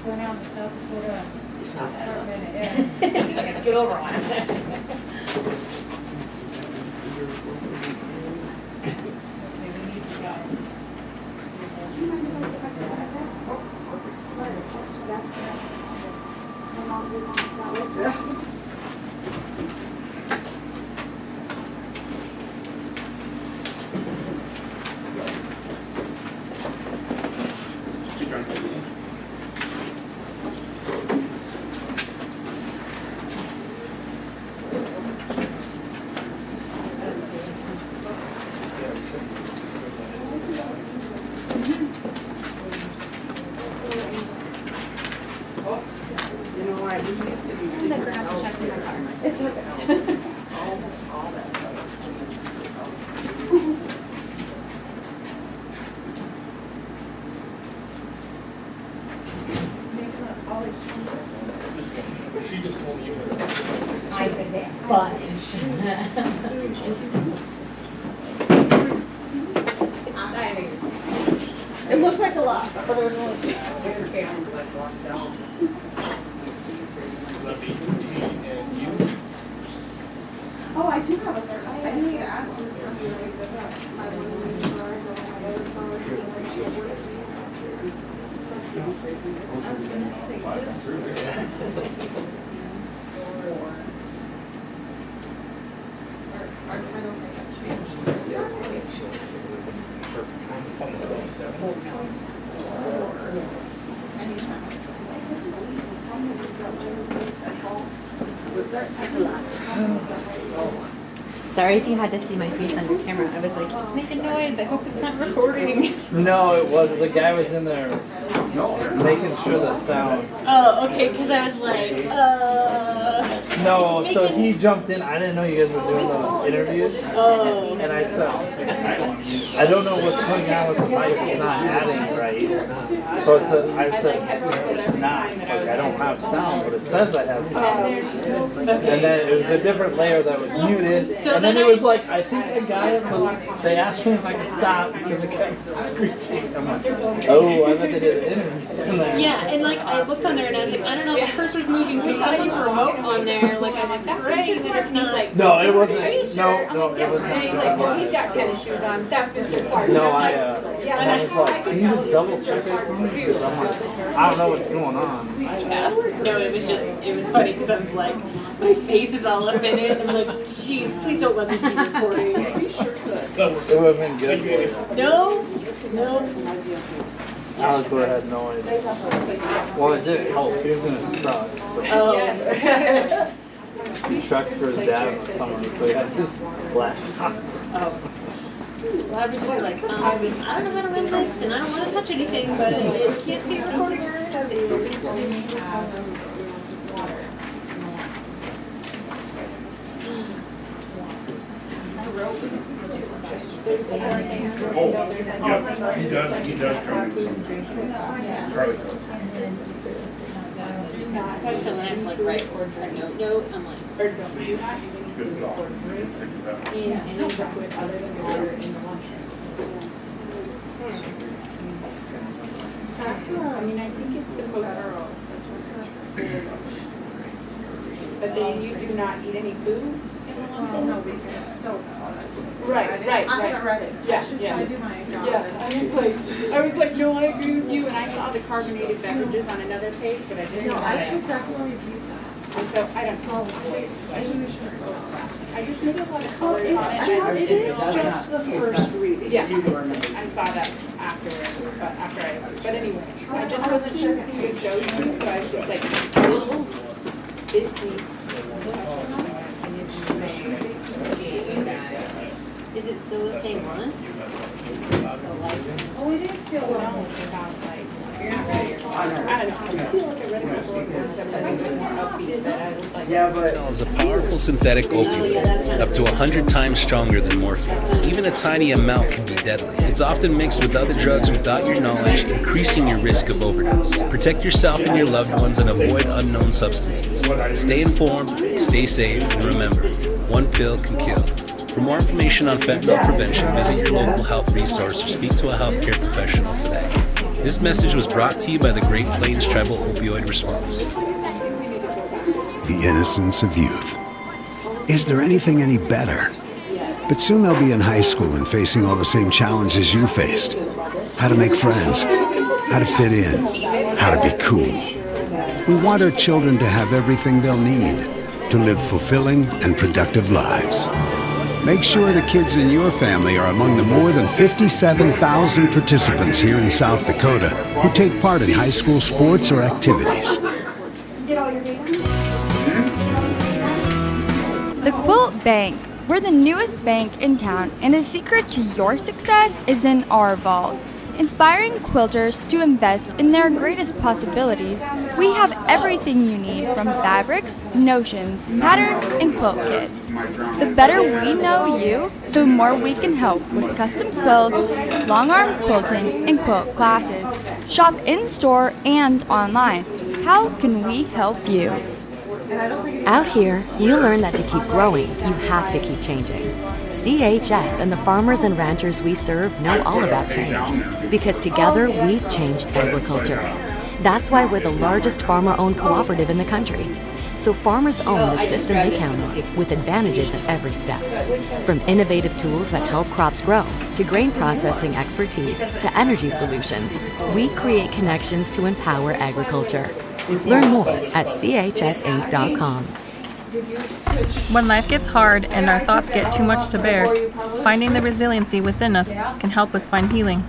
going out to South Dakota. It's not that long. Yeah. I guess get over on it. Maybe we need to go. Do you mind if I sit back there? That's, oh, that's good. My mom was on that one. She drank it. You know what, we used to do. I'm gonna grab and check in my car. It's okay. Almost all that stuff. Making up all these changes. She just told me you were. I said that, but. It looked like a lot, but there was only two. Their families like lost out. Let me T and U. Oh, I do have a third. I do need to add one. My one I was gonna say this. Our title thing got changed. On the 27th. Anytime. That's a lot. Sorry if you had to see my face on your camera. I was like, it's making noise. I hope it's not recording. No, it wasn't. The guy was in there making sure the sound. Oh, okay, because I was like, No, It's so making- he jumped in. I didn't know you guys were doing those interviews. oh. And I said, I don't know what's going on with the mic. It's not adding right. So I said, it's not. Like, I don't have sound, but it says I have sound. And then it was a different layer that was muted. So And then then it was like, I think the guy, they asked me if I could stop because it kept screeching. I'm like, oh, I thought they did interviews in there. Yeah, and like I looked on there and I was like, I don't know, the cursor's moving, so someone's remote on there. Like I'm praying that it's not. No, it wasn't. Are you sure? No, it was And he's like, well, he's got tennis shoes on. That's Mr. Clark. No, And I'm like, I was like, can you just double check it for me? Because I'm like, I don't know what's going on. Yeah. No, it was funny because I was like, my face is all up in it. I'm like, jeez, please don't let this be recording. It would have been good for you. No. Alex would have had noise. Well, it didn't help. He was in his truck. So Oh. he trucks for his dad in the summer, so he had his laptop. Oh. Well, I was just like, I don't know how to run this, and I don't want to touch anything, but it can't be recording or Oh, yeah, he does come with some. Charlie does. Probably feel like I'm like, right, or a note, I'm like, or don't do that. Good thought. That's, I mean, I think it's the post. But then you do not eat any food? No, we can still. Right. I haven't read it. Yeah, I should yeah. probably do my job. Yeah, I was like, no, I agree with you, and I saw the carbonated beverages on another page, but I didn't No, know I that. should definitely review that. And so, I don't know, I just made a lot of colors on it. It is just the first reading. Yeah. You remember. I saw that afterwards, but anyway, I just wasn't sure who he was showing me, so I was just like, oh, this needs. Is it still the same one? Oh, it is still No, wrong. about like, I don't know, I just feel like I read a couple of books that were a bit more upbeat, but I was like. Yeah, but. Fentanyl is a powerful synthetic opioid, up to 100 times stronger than morphine. Even a tiny amount can be deadly. It's often mixed with other drugs without your knowledge, increasing your risk of overdose. Protect yourself and your loved ones and avoid unknown substances. Stay informed, stay safe, and remember, one pill can kill. For more information on fentanyl prevention, visit your local health resource or speak to a healthcare professional today. This message was brought to you by the Great Plains Tribal Opioid Response. The innocence of youth. Is there anything any better? But soon they'll be in high school and facing all the same challenges you faced. How to make friends, how to fit in, how to be cool. We want our children to have everything they'll need to live fulfilling and productive lives. Make sure the kids in your family are among the more than 57,000 participants here in South Dakota who take part in high school sports or activities. The Quilt Bank. We're the newest bank in town, and the secret to your success is in our vault. Inspiring quilters to invest in their greatest possibilities, we have everything you need from fabrics, notions, patterns, and quilt kits. The better we know you, the more we can help with custom quilts, long arm quilting, and quilt classes. Shop in-store and online. How can we help you? Out here, you learn that to keep growing, you have to keep changing. CHS and the farmers and ranchers we serve know all about change, because together we've changed agriculture. That's why we're the largest farmer-owned cooperative in the country. So farmers own the system they count on, with advantages at every step. From innovative tools that help crops grow, to grain processing expertise, to energy solutions, we create connections to empower agriculture. Learn more at chsinc.com. When life gets hard and our thoughts get too much to bear, finding the resiliency within us can help us find healing.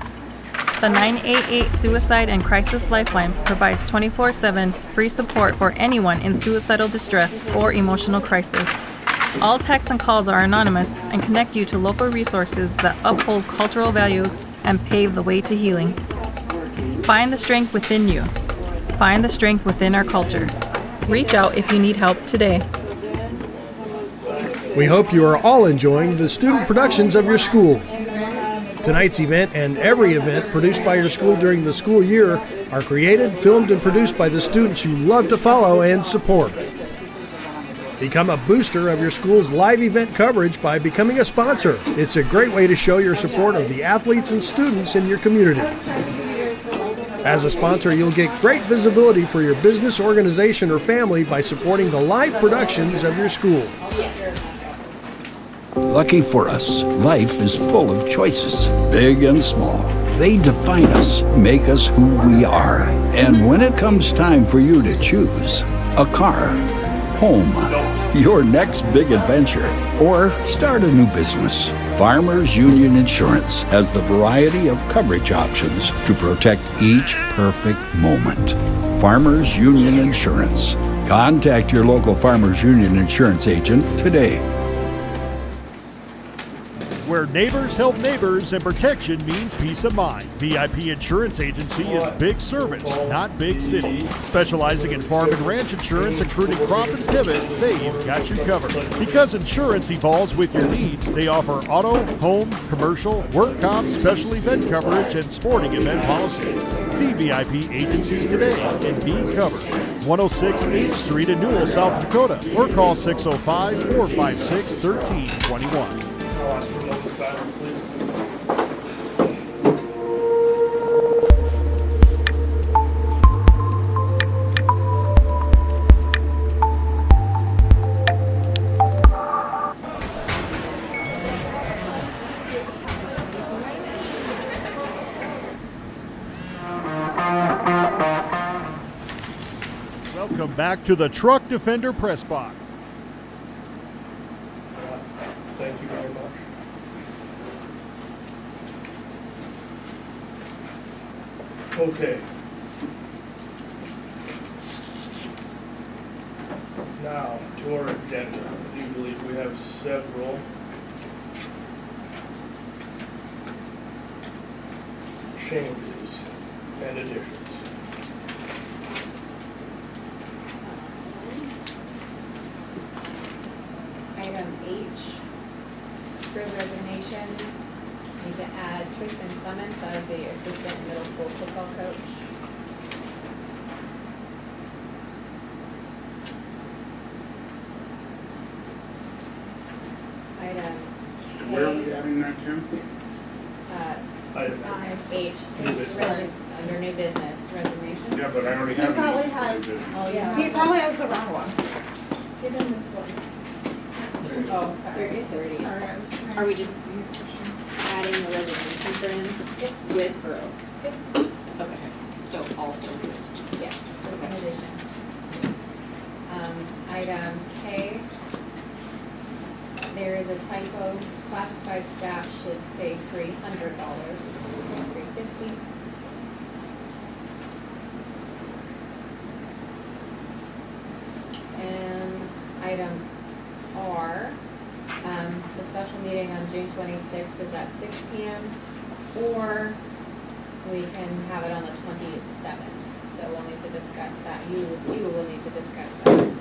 The 988 Suicide and Crisis Lifeline provides 24/7 free support for anyone in suicidal distress or emotional crisis. All texts and calls are anonymous and connect you to local resources that uphold cultural values and pave the way to healing. Find the strength within you. Find the strength within our culture. Reach out if you need help today. We hope you are all enjoying the student productions of your school. Tonight's event and every event produced by your school during the school year are created, filmed, and produced by the students you love to follow and support. Become a booster of your school's live event coverage by becoming a sponsor. It's a great way to show your support of the athletes and students in your community. As a sponsor, you'll get great visibility for your business, organization, or family by supporting the live productions of your school. Lucky for us, life is full of choices, big and small. They define us, make us who we are. And when it comes time for you to choose a car, home, your next big adventure, or start a new business, Farmers Union Insurance has the variety of coverage options to protect each perfect moment. Farmers Union Insurance. Contact your local Farmers Union Insurance agent today. Where neighbors help neighbors and protection means peace of mind. VIP Insurance Agency is big service, not big city. Specializing in farm and ranch insurance, including crop and pivot, they've got you covered. Because insurance evolves with your needs, they offer auto, home, commercial, work comp, special event coverage, and sporting event policies. See VIP Agency today and be covered. 106 8th Street in Newell, South Dakota, or call 605-456-1321. Welcome back to the Truck Defender Press Box. Thank you very much. Okay. Now, to our agenda. I do believe we have several changes and additions. Item H, for resignations, need to add Tristan Clements as the assistant middle school football coach. Item K. Where are we adding that to? Item H, under new business, resignation. Yeah, but I already He have. probably these. has- Oh, yeah. He probably has the wrong one. Give him this one. Oh, sorry, it's already. Sorry, I was trying. Are we just adding the resignation for him with girls? Okay, so also just. Yes, just in addition. Item K, there is a typo, classified staff should say $300, $350. And item R, the special meeting on June 26th is at 6 p.m. or we can have it on the 27th. So we'll need to discuss that. You will need to discuss that.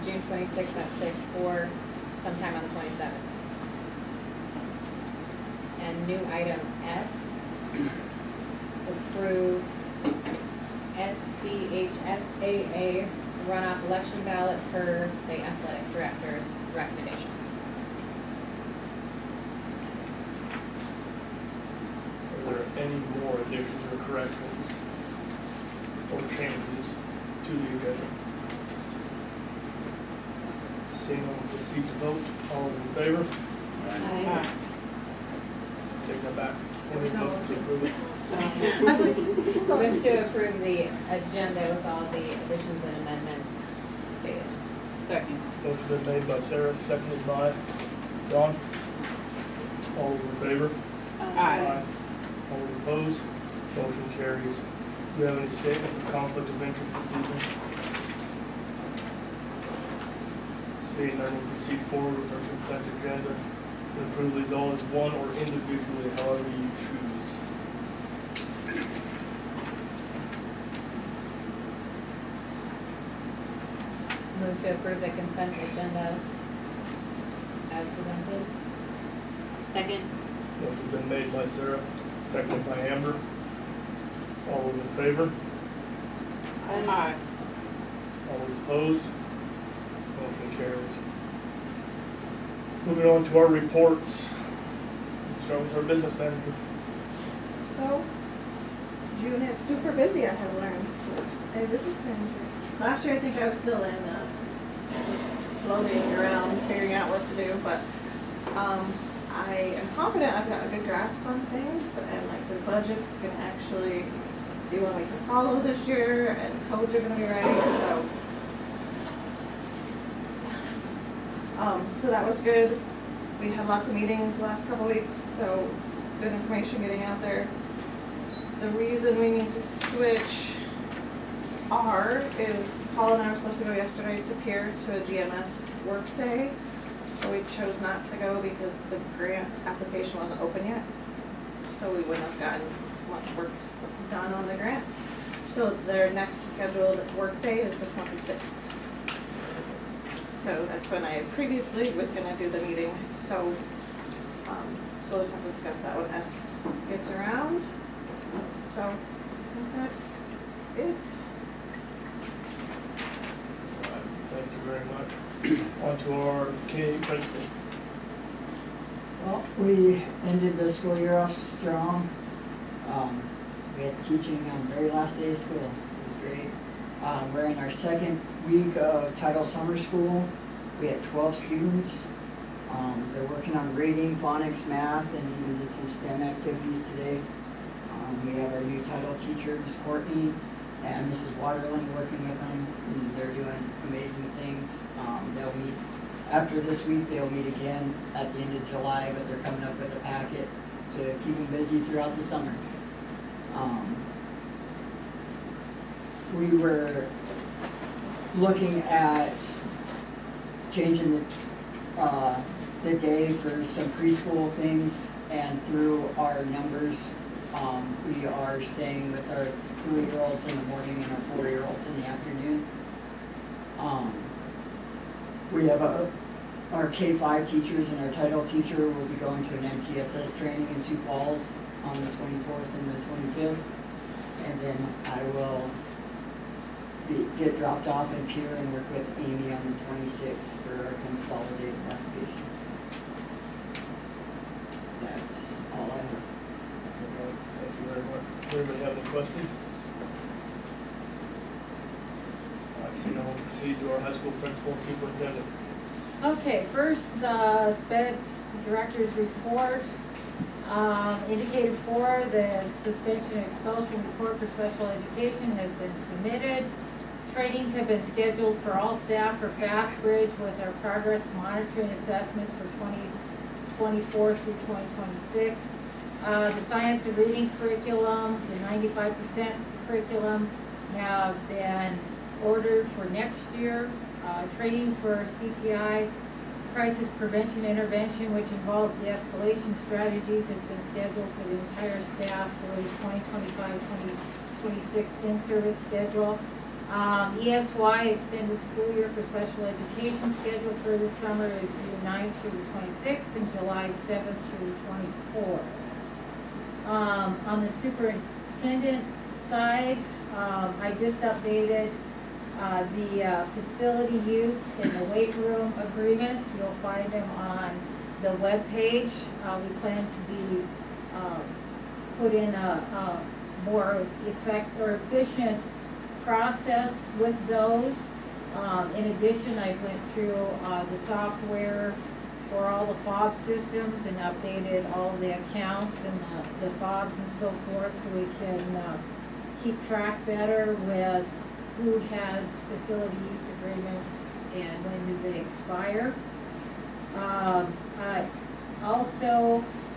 June 26th at 6 or sometime on the 27th. And new item S, approve SDHSAA runoff election ballot per the athletic director's recommendations. Are there any more additions or corrections or changes to the agenda? Seeing none, we'll proceed to vote. All in favor? Aye. Take that back. Any vote to approve it? Move to approve the agenda with all the additions and amendments stated. Second. Motion been made by Sarah, seconded by Dawn. All those in favor? Aye. All those opposed? Motion carries. Do you have any statements of conflict of interest this evening? Seeing none, we'll proceed forward with our consent agenda and approve these all as one or individually, however you choose. Move to approve the consent agenda as presented. Second. Motion been made by Sarah, seconded by Amber. All those in favor? Aye. All those opposed? Motion carries. Moving on to our reports. We'll start with our business manager. So, June is super busy, I have learned. A business manager. Last year, I think I was still in, just floating around, figuring out what to do, but, I am confident I've got a good grasp on things, and like the budget's gonna actually be one we can follow this year, and codes are gonna be right, so. So that was good. We had lots of meetings the last couple weeks, so good information getting out there. The reason we need to switch is Paul and I were supposed to go yesterday to Pier to a GMS work day, but we chose not to go because the grant application wasn't open yet. So we wouldn't have gotten much work done on the grant. So their next scheduled work day is the 26th. So that's when I previously was gonna do the meeting, so, we'll just have to discuss that when S gets around. So, I think that's it. All right, thank you very much. On to our K principal. Well, we ended the school year off strong. We had teaching on the very last day of school. It was great. We're in our second week of Title Summer School. We had 12 students. They're working on reading, phonics, math, and even did some STEM activities today. We have our new title teacher, Ms. Courtney, and Mrs. Waterland working with them. And they're doing amazing things. They'll meet after this week. They'll meet again at the end of July, but they're coming up with a packet to keep them busy throughout the summer. We were looking at changing the day for some preschool things, and through our numbers, we are staying with our 3-year-olds in the morning and our 4-year-olds in the afternoon. We have our K-5 teachers and our title teacher will be going to an MTSS training in Sioux Falls on the 24th and the 25th. And then I will get dropped off in Pier and work with Amy on the 26th for our consolidated application. That's all I have. Anybody have any questions? I see no one. Proceed to our high school principal and superintendent. Okay, first, the SPED director's report. Indicated for the suspension and expulsion report for special education has been submitted. Trainings have been scheduled for all staff for FastBridge with our progress monitoring assessments for 2024 through 2026. The science and reading curriculum, the 95% curriculum have been ordered for next year. Training for CPI, crisis prevention intervention, which involves de-escalation strategies, has been scheduled for the entire staff for the 2025-2026 in-service schedule. ESY, extended school year for special education, scheduled for this summer is June 9th through the 26th and July 7th through the 24th. On the superintendent side, I just updated the facility use and the weight room agreements. You'll find them on the webpage. We plan to be put in a more efficient process with those. In addition, I went through the software for all the fob systems and updated all the accounts and the fobs and so forth, so we can keep track better with who has facility use agreements and when do they expire.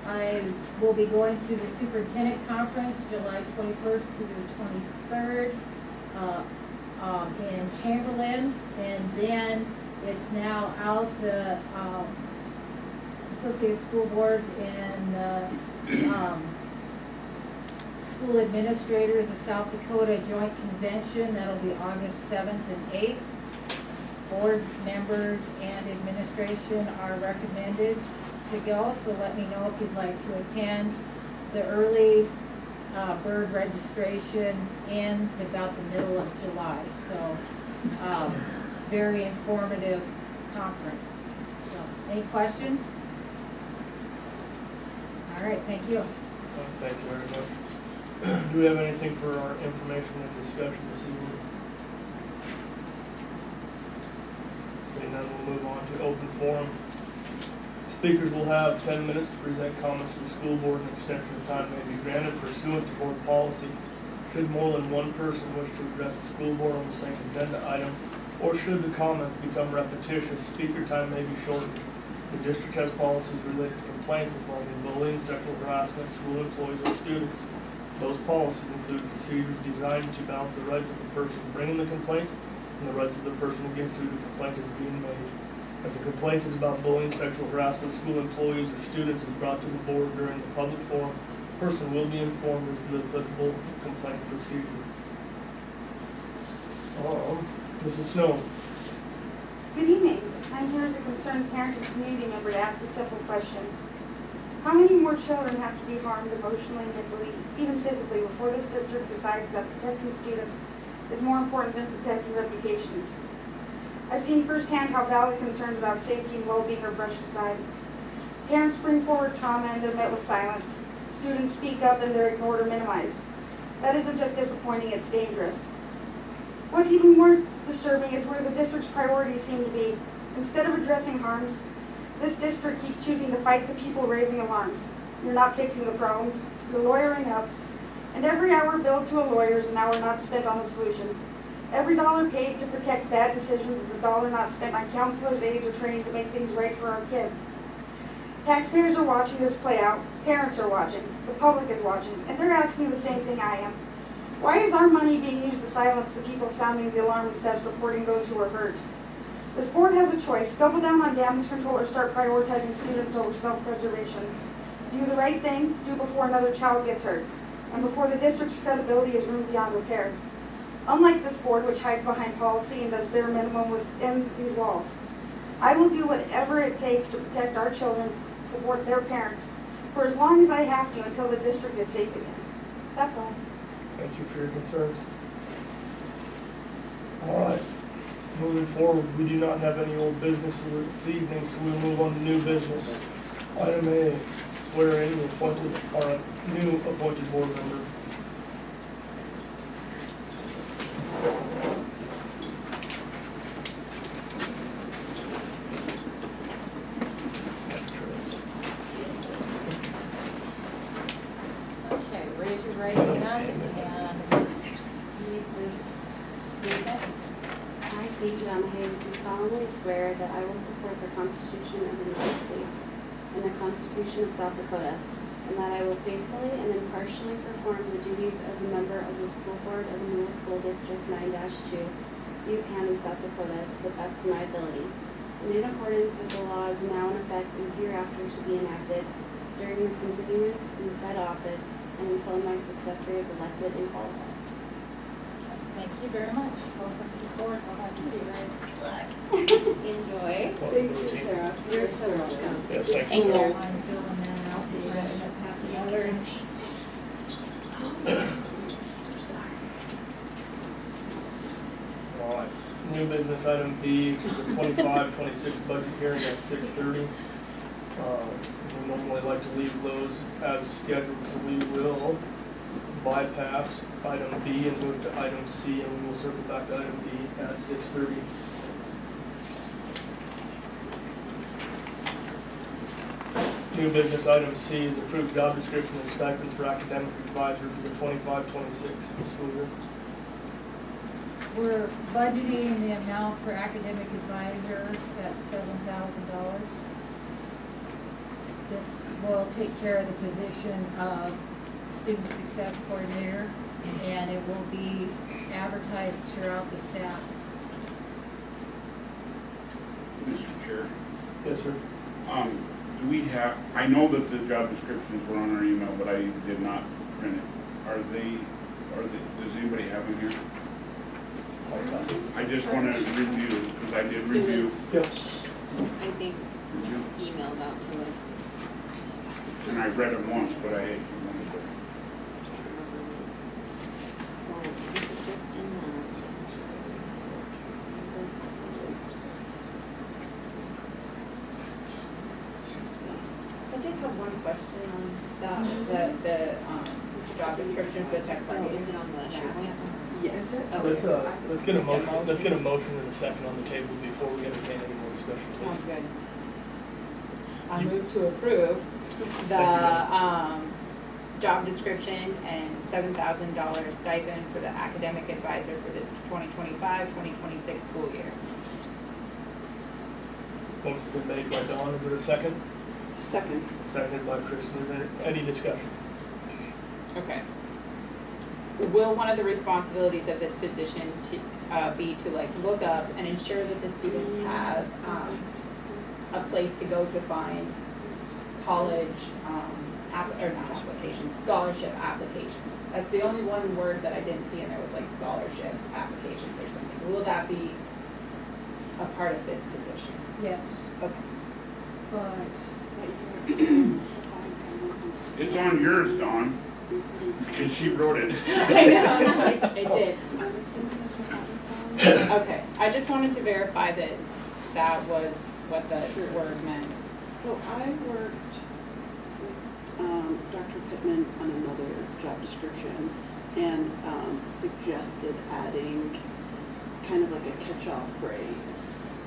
I will be going to the superintendent conference July 21st to the 23rd in Chamberlain, and then it's now out the Associated School Boards and the School Administrators of South Dakota Joint Convention. That'll be August 7th and 8th. Board members and administration are recommended to go, so let me know if you'd like to attend. The early bird registration ends about the middle of July, so very informative conference. So, any questions? All right, thank you. Thank you very much. Do we have anything for our information and discussion this evening? Seeing none, we'll move on to open forum. Speakers will have 10 minutes to present comments to the school board. An extension of time may be granted pursuant to board policy. Should more than one person wish to address the school board on the same agenda item, or should the comments become repetitious, speaker time may be shortened. The district has policies related to complaints involving bullying, sexual harassment, school employees, or students. Those policies include procedures designed to balance the rights of the person bringing the complaint and the rights of the person against whom the complaint is being made. If a complaint is about bullying, sexual harassment, school employees, or students is brought to the board during the public forum, the person will be informed as to the applicable complaint procedure. Mrs. Snow. Good evening. I'm here as a concerned parent and community member to ask a simple question. How many more children have to be harmed emotionally, mentally, even physically before this district decides that protecting students is more important than protecting reputations? I've seen firsthand how valid concerns about safety and well-being are brushed aside. Parents bring forward trauma and they're met with silence. Students speak up and they're ignored or minimized. That isn't just disappointing, it's dangerous. What's even more disturbing is where the district's priorities seem to be. Instead of addressing harms, this district keeps choosing to fight the people raising alarms. You're not fixing the problems, you're lawyering up, and every hour billed to a lawyer is an hour not spent on the solution. Every dollar paid to protect bad decisions is a dollar not spent on counselors, aides, or training to make things right for our kids. Taxpayers are watching this play out, parents are watching, the public is watching, and they're asking the same thing I am. Why is our money being used to silence the people sounding the alarm instead of supporting those who are hurt? This board has a choice: double down on damage control or start prioritizing students over self-preservation. Do the right thing, do before another child gets hurt, and before the district's credibility is ruined beyond repair. Unlike this board, which hides behind policy and does bare minimum within these walls, I will do whatever it takes to protect our children, support their parents, for as long as I have to until the district is safe again. That's all. Thank you for your concerns. All right. Moving forward, we do not have any old business this evening, so we'll move on to new business. Item A, swear in the new appointed board member. to right hand and read this statement. I, Kate Donahue, do solemnly swear that I will support the Constitution of the United States and the Constitution of South Dakota, and that I will faithfully and impartially perform the duties as a member of the School Board of the Newell School District 9-2, Butte County, South Dakota, to the best of my ability, and in accordance with the laws now in effect and hereafter to be enacted during the continuance in said office and until my successor is elected and qualified. Thank you very much. Welcome to the board. We'll have to see you right. Enjoy. Thank you, Sarah. You're so welcome. Yes, thank Thank you. you. I'm filling that and I'll see you right in pass the other. All right, new business item B is the 25-26 budget hearing at 6:30. We normally like to leave those as scheduled, so we will bypass item B and move to item C, and we will circle back to item B at 6:30. New business item C is approved job description and stipends for academic advisor for the 25-26 school year. We're budgeting the amount for academic advisor at $7,000. This will take care of the position of student success coordinator, and it will be advertised throughout the staff. Mr. Chair, Yes, sir. do we have, I know that the job descriptions were on our email, but I did not print it. Does anybody have them here? I just want to review, because I did review. I think emailed out to us. And I read them once, but I wanted to. I did have one question on the job description for the tech funding. Is it on the SharePoint? Yes. Let's get a motion. Let's get a motion and a second on the table before we entertain any more discussion. Sounds Please. good. I move to approve the job description and $7,000 stipend for the academic advisor for the 2025-2026 school year. Motion's been made by Dawn. Is there a second? Second. Seconded by Kristen. Is there any discussion? Okay. Will one of the responsibilities of this position be to like look up and ensure that the students have a place to go to find college, or not applications, scholarship applications? That's the only one word that I didn't see in there was like scholarship applications or something. Will that be a part of this position? Yes, Okay. but It's on yours, Dawn, because she wrote it. I know, I did. Okay, I just wanted to verify that that was what the word meant. So I worked with Dr. Pittman on another job description and suggested adding kind of like a catch-all phrase.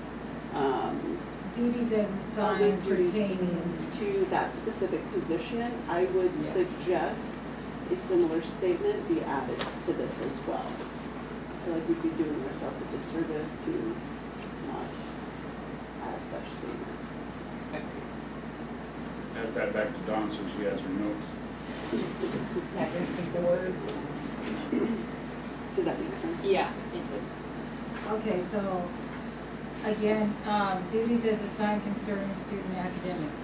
duties as assigned pertaining to that specific position, I would suggest a similar statement be added to this as well. I feel like we'd be doing ourselves a disservice to not add such statement. Add that back to Dawn so she has her notes. Did that make sense? Yeah, it did. Okay, so, again, duties as assigned concerning student academics.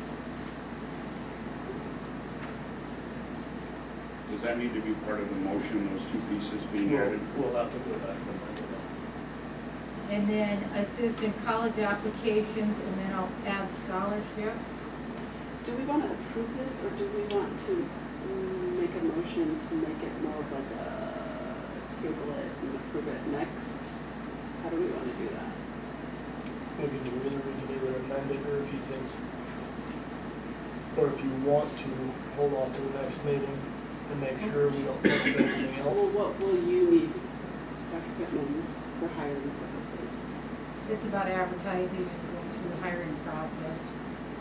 Does that need to be part of the motion, those two pieces being added? We'll have to go back. And then assist in college applications, and then I'll add scholarships. Do we want to approve this, or do we want to make a motion to make it more of like a table it and approve it next? How do we want to do that? We can either amend it or a few things. Or if you want to, hold on to the next meeting to make sure we don't think of anything Well, else. what will you need, Dr. Pittman, for hiring purposes? It's about advertising and going through the hiring process.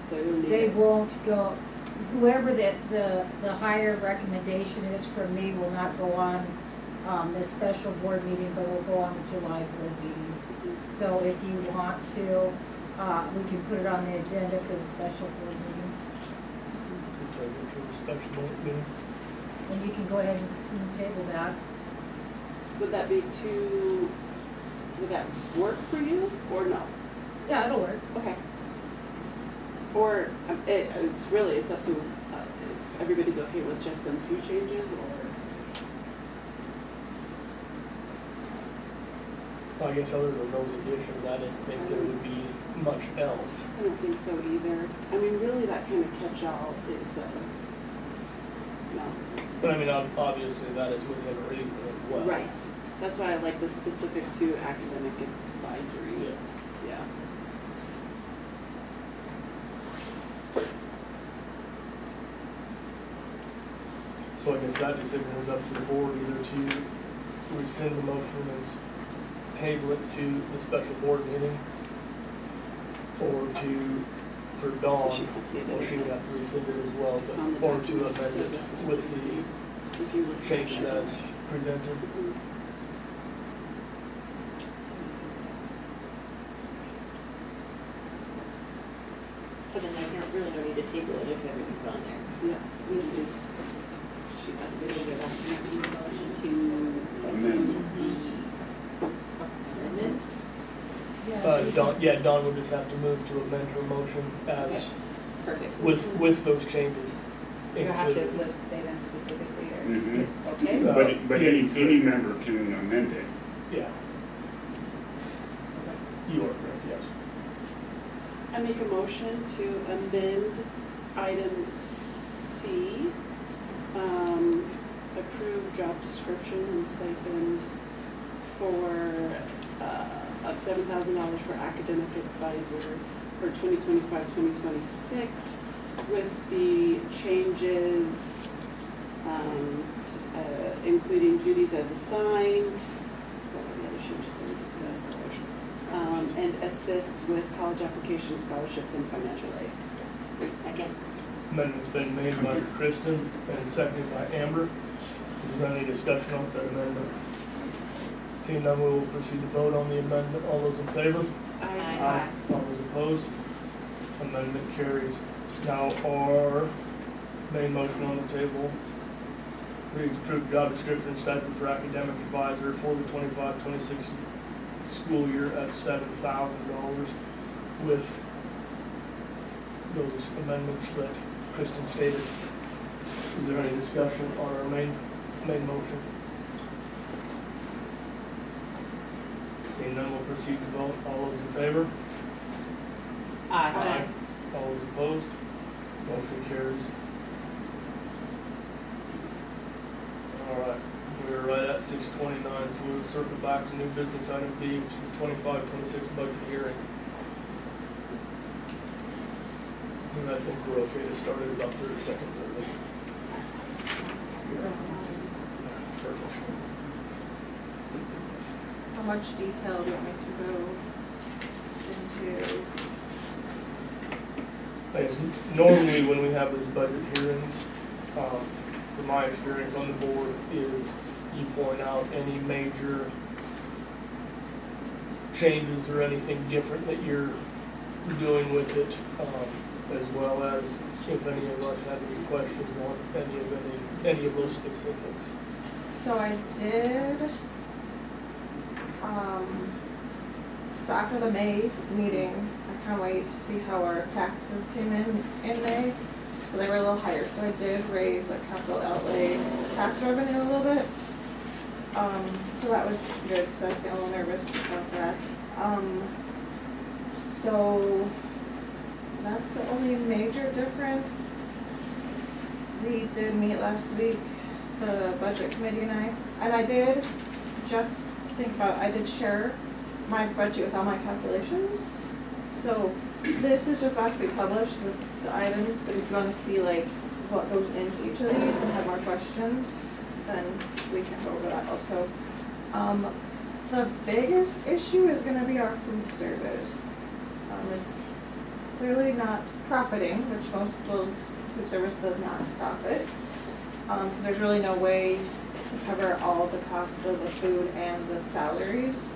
So you'll need. They won't go, whoever the higher recommendation is from me will not go on, this special board meeting, but will go on the July board meeting. So if you want to, we can put it on the agenda for the special board meeting. Take it to the special board meeting. And you can go ahead and table that. Would that be too, would that work for you or no? Yeah, it'll work. Okay. Or it's really, it's up to if everybody's okay with just them few changes or? Well, I guess other than those additions, I didn't think there would be much else. I don't think so either. I mean, really that kind of catch-all is, no. But I mean, obviously that is within reason as well. Right. That's why I like the specific to academic advisory. Yeah. So I guess that decision is up to the board, either to rescind the motion and table it to the special board meeting, or to, for Dawn, So she updated well, she would have to rescind it as well, On the but, or to document, amend so it this is with if you would the changes as presented. So then there's really no need to table it if everything's on there. Yes, this is, she got to Maybe go back to the motion to Amendment. the amendments. Dawn would just have to move to amend her motion as, Perfect. with those changes Do I have to included. list, say them specifically or? Mhm. Okay. But any member can amend it. Yeah. You are correct, yes. I make a motion to amend item C, approve job description and stipend for, of $7,000 for academic advisor for 2025-2026 with the changes, including duties as assigned, what were the other changes that we discussed? And assists with college application scholarships and financial aid. Second. Amendment's been made by Kristen and seconded by Amber. Is there any discussion on said amendment? Seeing none, we will proceed to vote on the amendment. All those in favor? Aye. All those opposed? Amendment carries. Now our main motion on the table reads approved job description stipend for academic advisor for the 25-26 school year at $7,000 with those amendments that Kristen stated. Is there any discussion on our main motion? Seeing none, we'll proceed to vote. All those in favor? Aye. All those opposed? Motion carries. All right, we're right at 6:29, so we'll circle back to new business item B, which is the 25-26 budget hearing. And I think we're okay to start at about 30 seconds early. Perfect. How much detail do you want me to go into? As normally, when we have these budget hearings, from my experience on the board, is you point out any major changes or anything different that you're doing with it, as well as if any of us have any questions on any of those specifics. So I did, so after the May meeting, I kind of waited to see how our taxes came in May. So they were a little higher, so I did raise like capital outlay tax revenue a little bit. So that was good, because I was getting a little nervous about that. So that's the only major difference. We did meet last week, the budget committee and I did just think about, I did share my spreadsheet with all my calculations. So this is just about to be published with the items, but if you want to see like what goes into each of these and have more questions, then we can go over that also. The biggest issue is going to be our food service. It's clearly not profiting, which most schools food service does not profit. Because there's really no way to cover all the costs of the food and the salaries.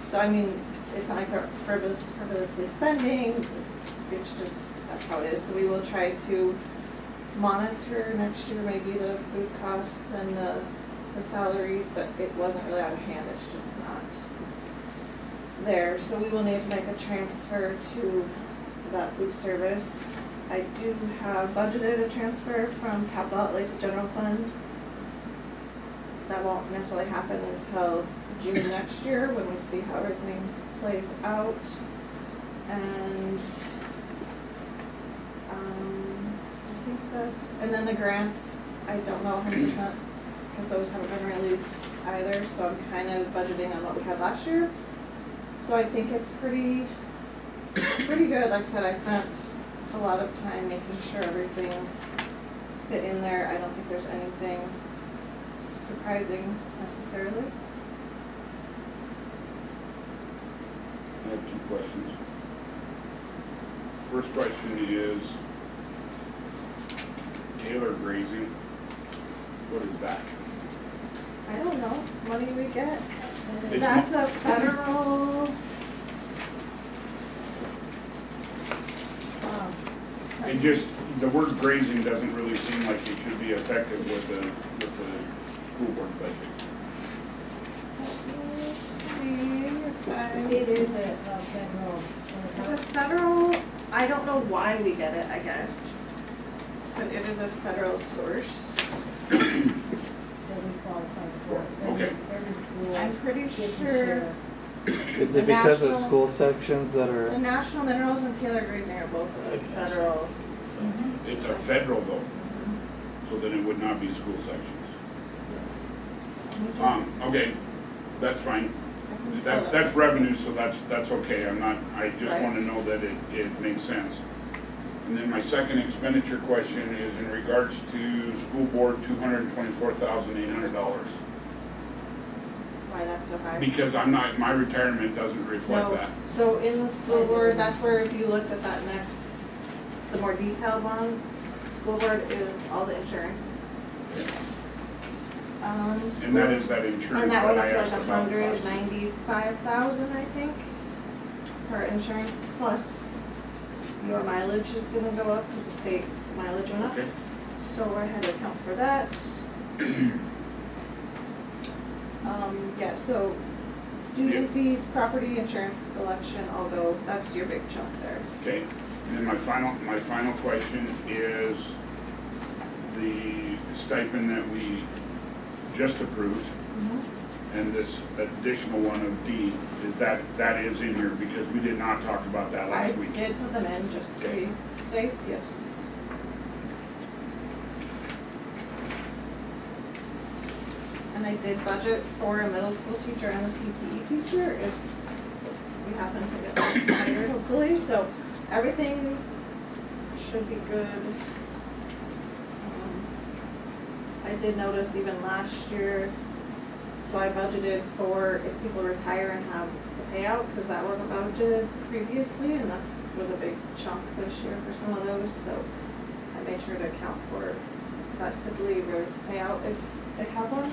So I mean, it's not like they're frivolously spending, it's just, that's how it is. So we will try to monitor next year maybe the food costs and the salaries, but it wasn't really out of hand, it's just not there. So we will need to make a transfer to that food service. I do have budgeted a transfer from capital outlay to general fund. That won't necessarily happen until June next year when we see how everything plays out. And I think that's, and then the grants, I don't know 100% because those haven't been released either, so I'm kind of budgeting on what we had last year. So I think it's pretty good. Like I said, I spent a lot of time making sure everything fit in there. I don't think there's anything surprising necessarily. I have two questions. First question is Taylor grazing. What is that? I don't know, money we get. It's That's a federal. And just, the word grazing doesn't really seem like it should be effective with the school board budget. It is a federal. It's a federal, I don't know why we get it, I guess, but it is a federal source. That we qualify for. Okay. Every school. I'm pretty gets a sure share. Is it because of school sections that the are? National Minerals and Taylor Grazing are both federal. It's a federal though, so then it would not be school sections. Okay, that's fine. That's revenue, so that's okay. I just want to know that it makes sense. And then my second expenditure question is in regards to school board, $224,800. Why that's so high? Because my retirement doesn't reflect No. that. So in the school board, that's where if you looked at that the more detailed one, school board is all the insurance. And that is that insurance And that that went I up to asked like about. $195,000, I think, for insurance, plus your mileage is gonna go up because the state mileage went up. Okay. So I had to account for that. Yeah, so duty fees, property insurance, election, all go, that's your big chunk there. Okay, and then my final question is the stipend that we just approved and this additional one of D, is that is in here because we did not talk about that last week. I did put them in just to be safe, yes. And I did budget for a middle school teacher and a CTE teacher if we happen to get those hired, hopefully. So everything should be good. I did notice even last year, so I budgeted for if people retire and have a payout, because that wasn't budgeted previously, and that was a big chunk this year for some of those. So I made sure to account for that sick leave or payout if they have one.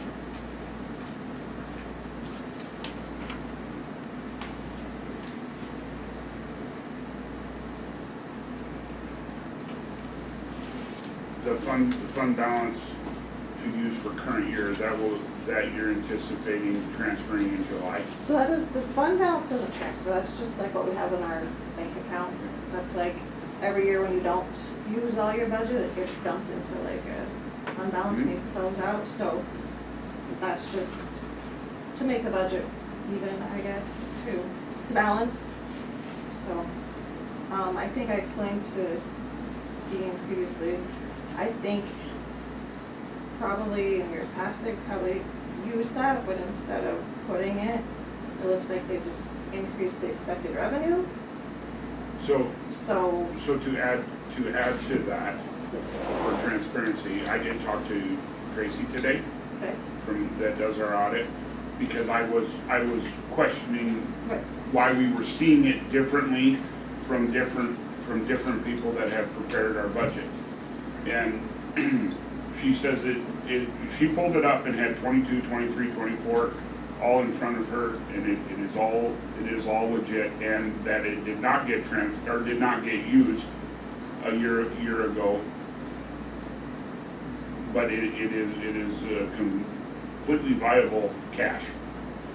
The fund balance to use for current year, is that you're anticipating transferring in July? So that is, the fund balance doesn't transfer, that's just like what we have in our bank account. That's like every year when you don't use all your budget, it gets dumped into like a fund balance when you close out. So that's just to make the budget even, I guess, to balance. So I think I explained to Dean previously, I think probably in years past they probably used that, but instead of putting it, it looks like they just increased the expected revenue. So So to add to that, for transparency, I did talk to Tracy today, okay. that does our audit, because I was questioning Right. why we were seeing it differently from different people that have prepared our budget. And she says she pulled it up and had 22, 23, 24 all in front of her, and it is all legit, and that it did not get did not get used a year ago. But it is completely viable cash.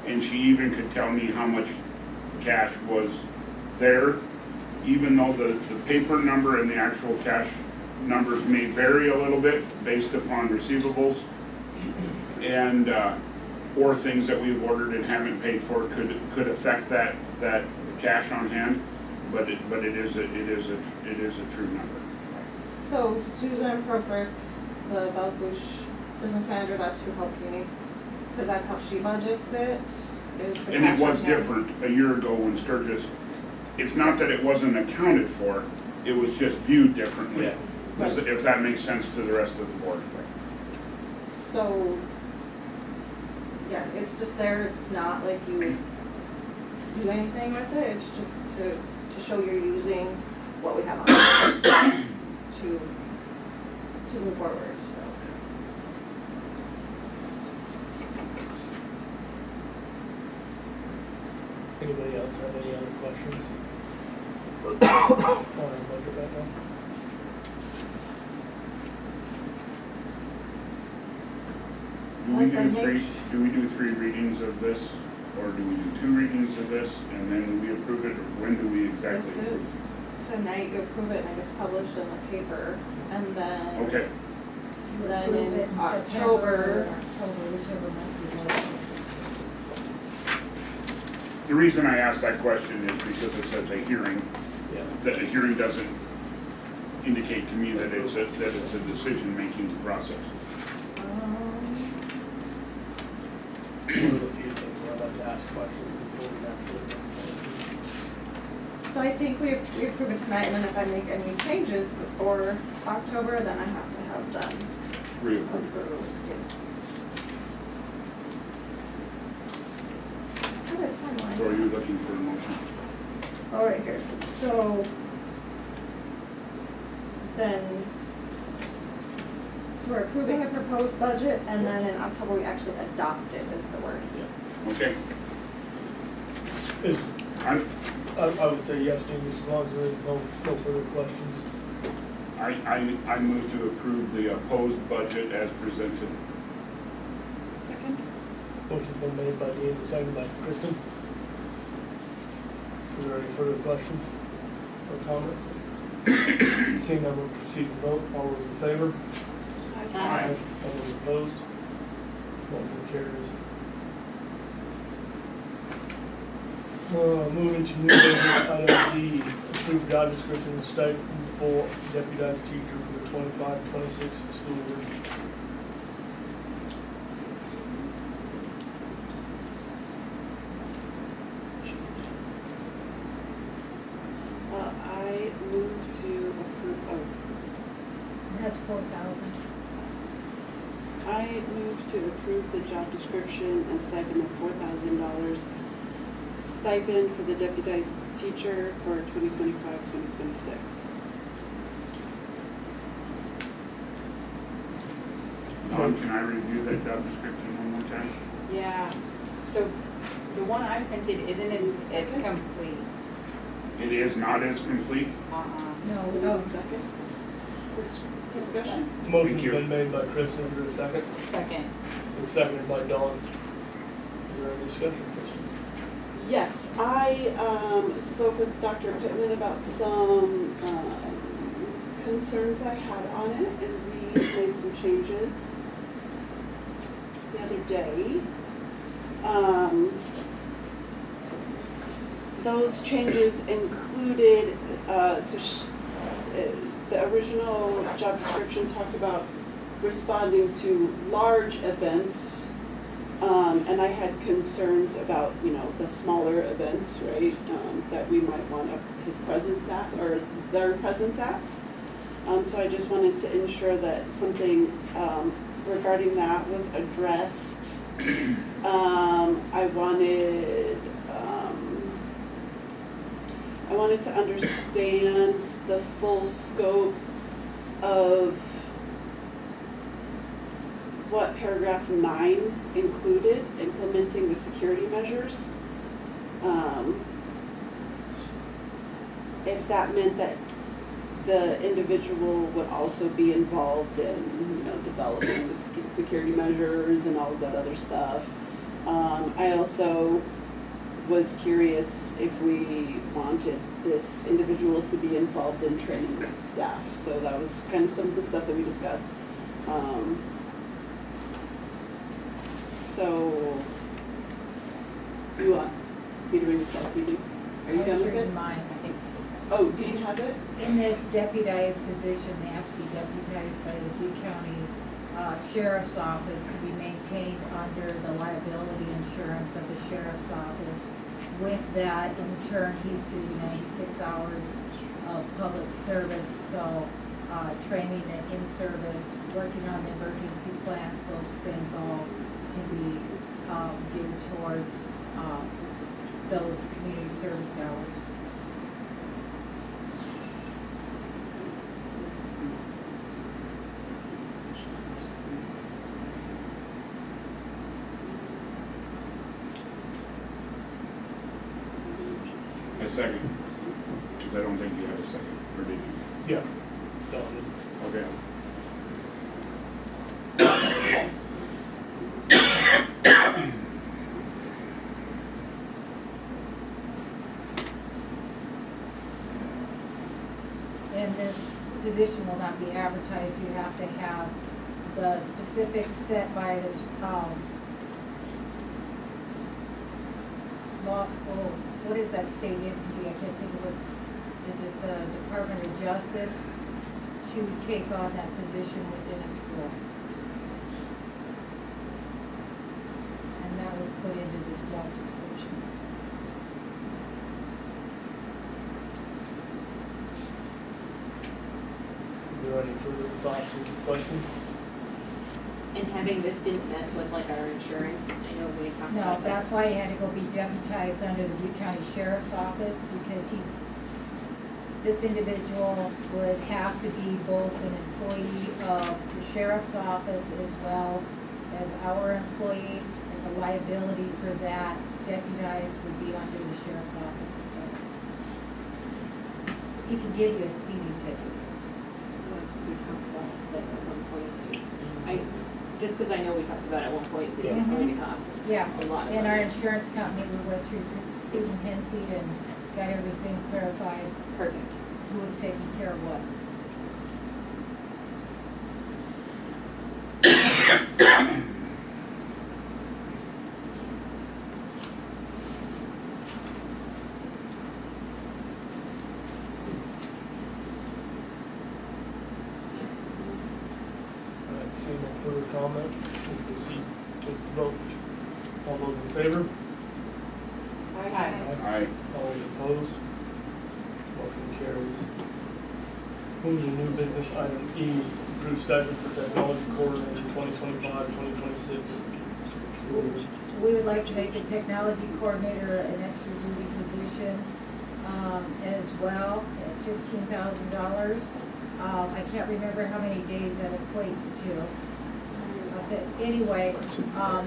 And she even could tell me how much cash was there, even though the paper number and the actual cash numbers may vary a little bit based upon receivables and or things that we've ordered and haven't paid for could affect that cash on hand, but it is a true number. So Susan Proprick, the Belfish business manager, that's who helped me, because that's how she budgets it. Is the And it cash was on hand. different a year ago when Sturgis, it's not that it wasn't accounted for, it was just viewed differently. Yeah. If that makes sense to the rest of the board. So, yeah, it's just there, it's not like you do anything with it, it's just to show you're using what we have on to move forward, so. Anybody else have any other questions? On our budget right now? Do we do three readings of this, or do we do 2 readings of this, and then we approve it, or when do we exactly? This is tonight, you approve it and it gets published in the paper, and then. Okay. Then Approve it in in September or October. October, whichever month you want. The reason I asked that question is because it says a hearing. Yeah. That a hearing doesn't indicate to me that it's a decision-making process. One of the few things where I'd like to ask questions before we have to. So I think we approve it tonight, and then if I make any changes before October, then I have to have them Reapproved. approved, yes. What a timeline. So are you looking for a motion? Oh, right here. So then, so we're approving a proposed budget, and then in October we actually adopt it, is the word. Okay. I would say yes, Dean, as long as there is no further questions. I move to approve the opposed budget as presented. Second? Motion's been made by Dean, seconded by Kristen. Are there any further questions or comments? Seeing none, we'll proceed to vote. All those in favor? Aye. All those opposed? Motion carries. Moving to new business, item D, approved job description and stipend for deputized teacher for the 25-26 school year. I move to approve, That's 4,000. I move to approve the job description and stipend of $4,000 stipend for the deputized teacher for 2025-2026. Can I review that job description one more time? Yeah, so the one I printed isn't as complete. It is not as complete. No, Second? Discussion? Motion's been made by Kristen, is there a second? Second. And seconded by Dawn. Is there any discussion, Kristen? Yes, I spoke with Dr. Pittman about some concerns I had on it, and we made some changes the other day. Those changes included, the original job description talked about responding to large events, and I had concerns about, the smaller events, right, that we might want his presence at, or their presence at. So I just wanted to ensure that something regarding that was addressed. I wanted to understand the full scope of what paragraph 9 included, implementing the security measures. If that meant that the individual would also be involved in, developing the security measures and all of that other stuff. I also was curious if we wanted this individual to be involved in training the staff. So that was kind of some of the stuff that we discussed. So, you want me to bring this up to you? Are you done with it? Mine, I think. Oh, Dean has it? In this deputized position, they have to be deputized by the Butte County Sheriff's Office to be maintained under the liability insurance of the Sheriff's Office. With that, in turn, he's doing 96 hours of public service, so training and in-service, working on the emergency plans, those things all can be geared towards those community service hours. A second, because I don't think you had a second, or did you? Yeah. Done. Okay. And this position will not be advertised, you have to have the specifics set by the, law, what is that state entity, I can't think of it, is it the Department of Justice to take on that position within a school? And that was put into this job description. Are there any further thoughts or questions? And having this didn't mess with like our insurance, I know we talked No, about that. that's why he had to go be deputized under the Butte County Sheriff's Office, because this individual would have to be both an employee of the Sheriff's Office as well as our employee, and the liability for that deputized would be under the Sheriff's Office. He can give you a speeding ticket. We talked about that at one point. Just because I know we talked about it at one point, it was going to cost Yeah, a lot of and our money. insurance company, we went through Susan Hensey and got everything clarified. Perfect. Who was taking care of what. Seeing no further comment, we'll proceed to vote. All those in favor? Aye. All those opposed? Motion carries. Moving to new business item E, approved stipend for technology coordinator 2025-2026. We would like to make the technology coordinator an extra duty position as well at $15,000. I can't remember how many days that equates to. But anyway,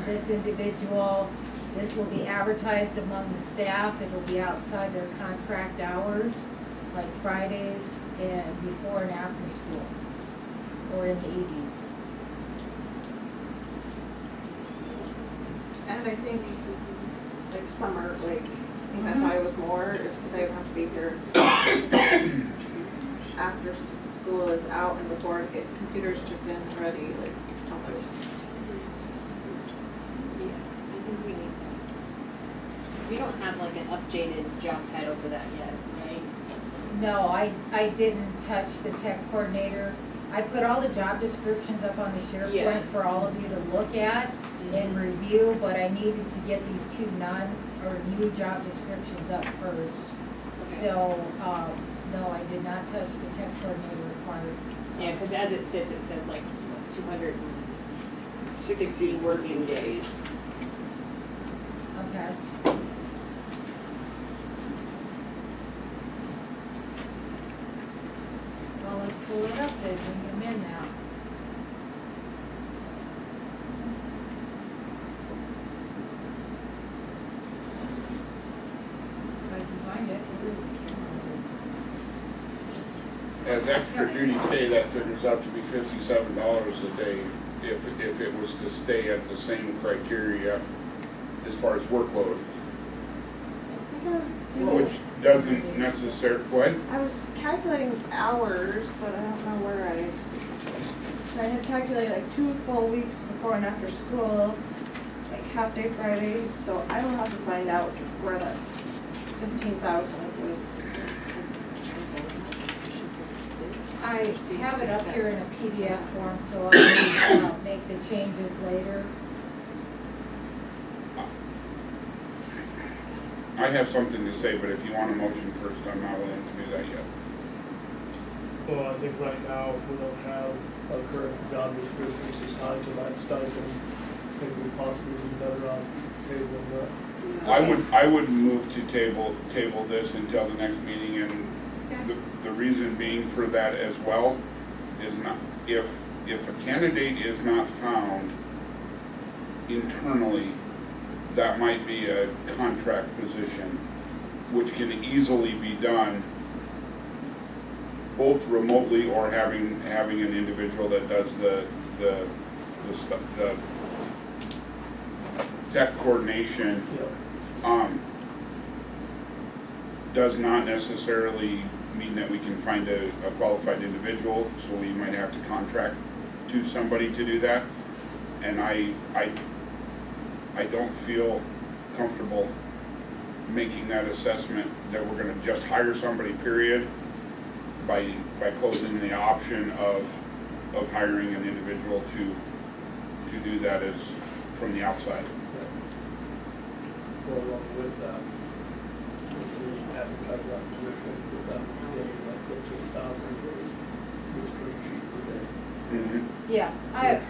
this individual, this will be advertised among the staff. It will be outside their contract hours, like Fridays and before and after school, or in the evenings. And I think, like, summer, like, that's why it was more, is because I would have to be here after school is out and before I get computers chipped in and ready, like, I think we need that. We don't have like an updated job title for that yet, right? No, I didn't touch the tech coordinator. I put all the job descriptions up on the Yeah. SharePoint for all of you to look at and review, but I needed to get these two new job descriptions up first. Okay. So, no, I did not touch the tech coordinator required. Yeah, because as it sits, it says like 260 working days. Okay. Well, let's pull it up then, bring them in now. as extra duty pay, that figures out to be $57 a day if it was to stay at the same criteria as far as workload. I think I was doing. Which doesn't necessarily, what? I was calculating hours, but I don't know where so I had calculated like 2 full weeks before and after school, like half day Fridays, so I will have to find out where that 15,000 was. I have it up here in a PDF form, so I can make the changes later. I have something to say, but if you want a motion first, I'm not willing to do that yet. Well, I think right now, if we don't have a current job description to tie to that stipend, I think we possibly be better off tabling that. I would move to table this until the next meeting, and the reason being for that as well is not, if a candidate is not found internally, that might be a contract position, which can easily be done both remotely or having an individual that does the tech coordination. Does not necessarily mean that we can find a qualified individual, so we might have to contract to somebody to do that. And I don't feel comfortable making that assessment that we're gonna just hire somebody, period, by closing the option of hiring an individual to do that as from the outside. Go along with that, we advertise that position with that, like 15,000, it's pretty cheap per day. Yeah,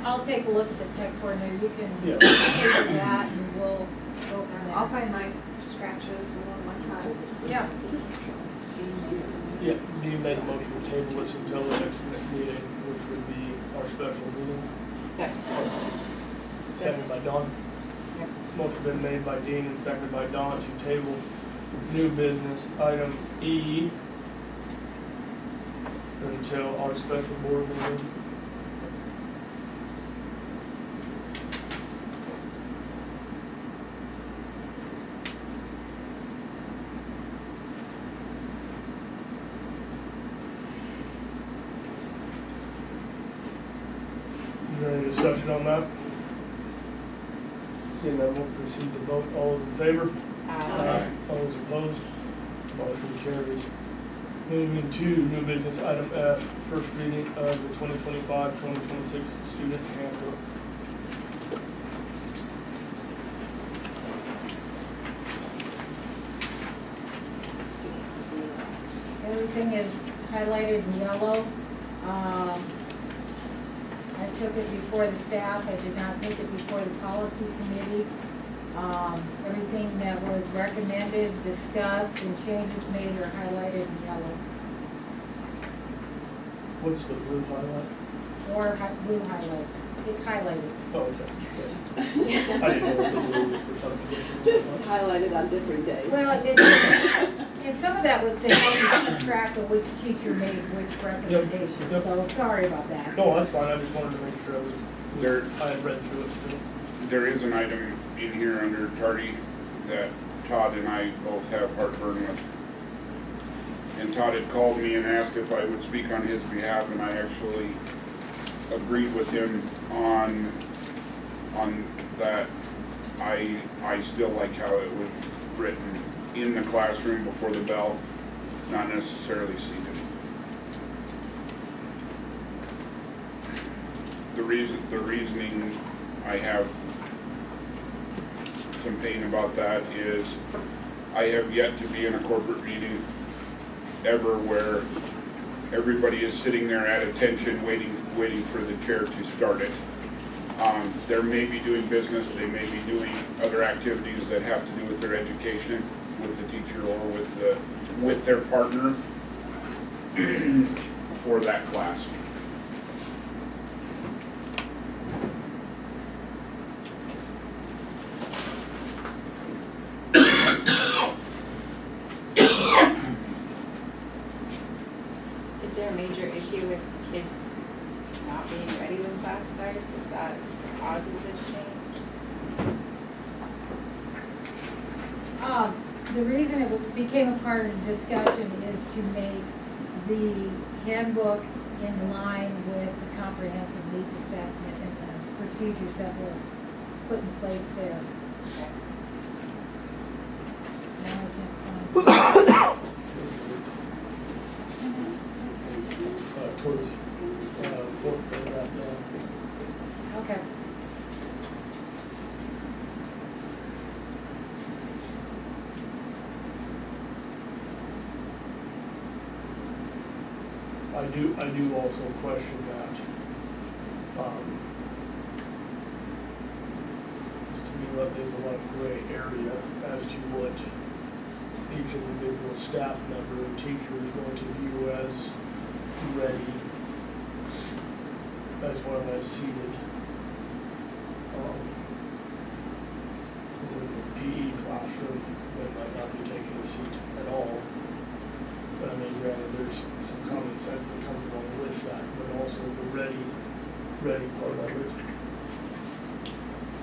I'll take a look at the tech coordinator, you can Yeah. take that and we'll go from there. I'll find my scratches and one of my files. Yeah. Yeah, Dean made a motion to table this until the next meeting, which would be our special meeting. Seconded by Dawn. Motion been made by Dean and seconded by Dawn to table new business item E until our special board meeting. Is there any discussion on that? Seeing that, we'll proceed to vote. All those in favor? Aye. All those opposed? Motion carries. Moving to new business item F, first reading of the 2025-2026 student handbook. Everything is highlighted in yellow. I took it before the staff, I did not take it before the policy committee. Everything that was recommended, discussed, and changes made are highlighted in yellow. What's the blue highlight? Or blue highlight, it's highlighted. Oh, okay. I didn't know what the blue was for something. Just highlighted on different days. Well, and some of that was to help you keep track of which teacher made which recommendation, Yep. so sorry about that. No, that's fine, I just wanted to make sure I had read through it too. There is an item in here under tardy that Todd and I both have heartburn with. And Todd had called me and asked if I would speak on his behalf, and I actually agreed with him on that. I still like how it was written in the classroom before the bell, not necessarily seated. The reasoning I have some pain about that is I have yet to be in a corporate meeting ever where everybody is sitting there at attention waiting for the chair to start it. They may be doing business, they may be doing other activities that have to do with their education, with the teacher or with their partner for that class. Is there a major the reason it became a part of the discussion is to make the handbook in line with the comprehensive needs assessment and the procedures that were put in place there. Now I can't find. Towards, fourth paragraph down. Okay. I do also question that. Just to me, that there's a lot of gray area as to what each individual staff member and teacher is going to view as ready, as well as seated. Because in the PE classroom, they might not be taking a seat at all. But I mean, granted, there's some common sense that comes along with that, but also the ready part of it.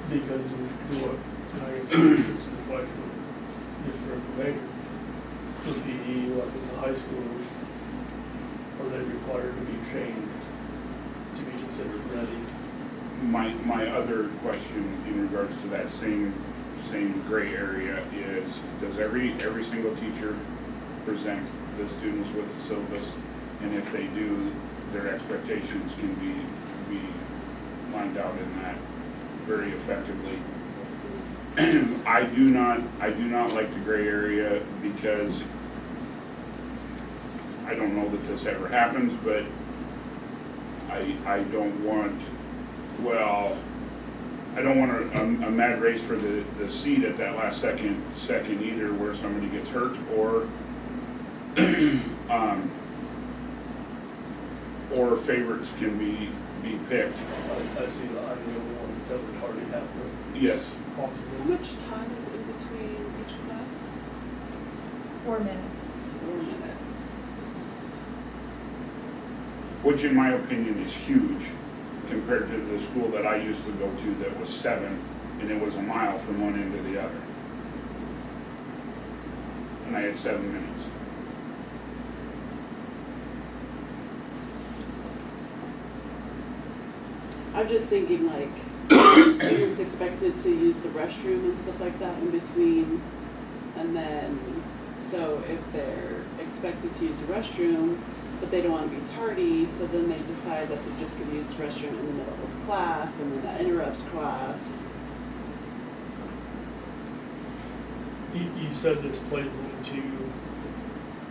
Because and I guess this is the question, just for information, for PE, like with the high schoolers, are they required to be changed to be considered ready? My other question in regards to that same gray area is, does every single teacher present the students with the syllabus? And if they do, their expectations can be lined out in that very effectively. I do not like the gray area because I don't know that this ever happens, but I don't want a mad race for the seat at that last second either, where somebody gets hurt or favorites can be picked. I see that I'm the only one that's ever already happened. Yes. Possibly. How much time is in between each class? 4 minutes. 4 minutes. Which in my opinion is huge compared to the school that I used to go to that was 7, and it was a mile from one end to the other. And I had 7 minutes. I'm just thinking like students expected to use the restroom and stuff like that in between, and then so if they're expected to use the restroom but they don't want to be tardy, so then they decide that they're just going to use the restroom in the middle of class, and then that interrupts class. You said this plays into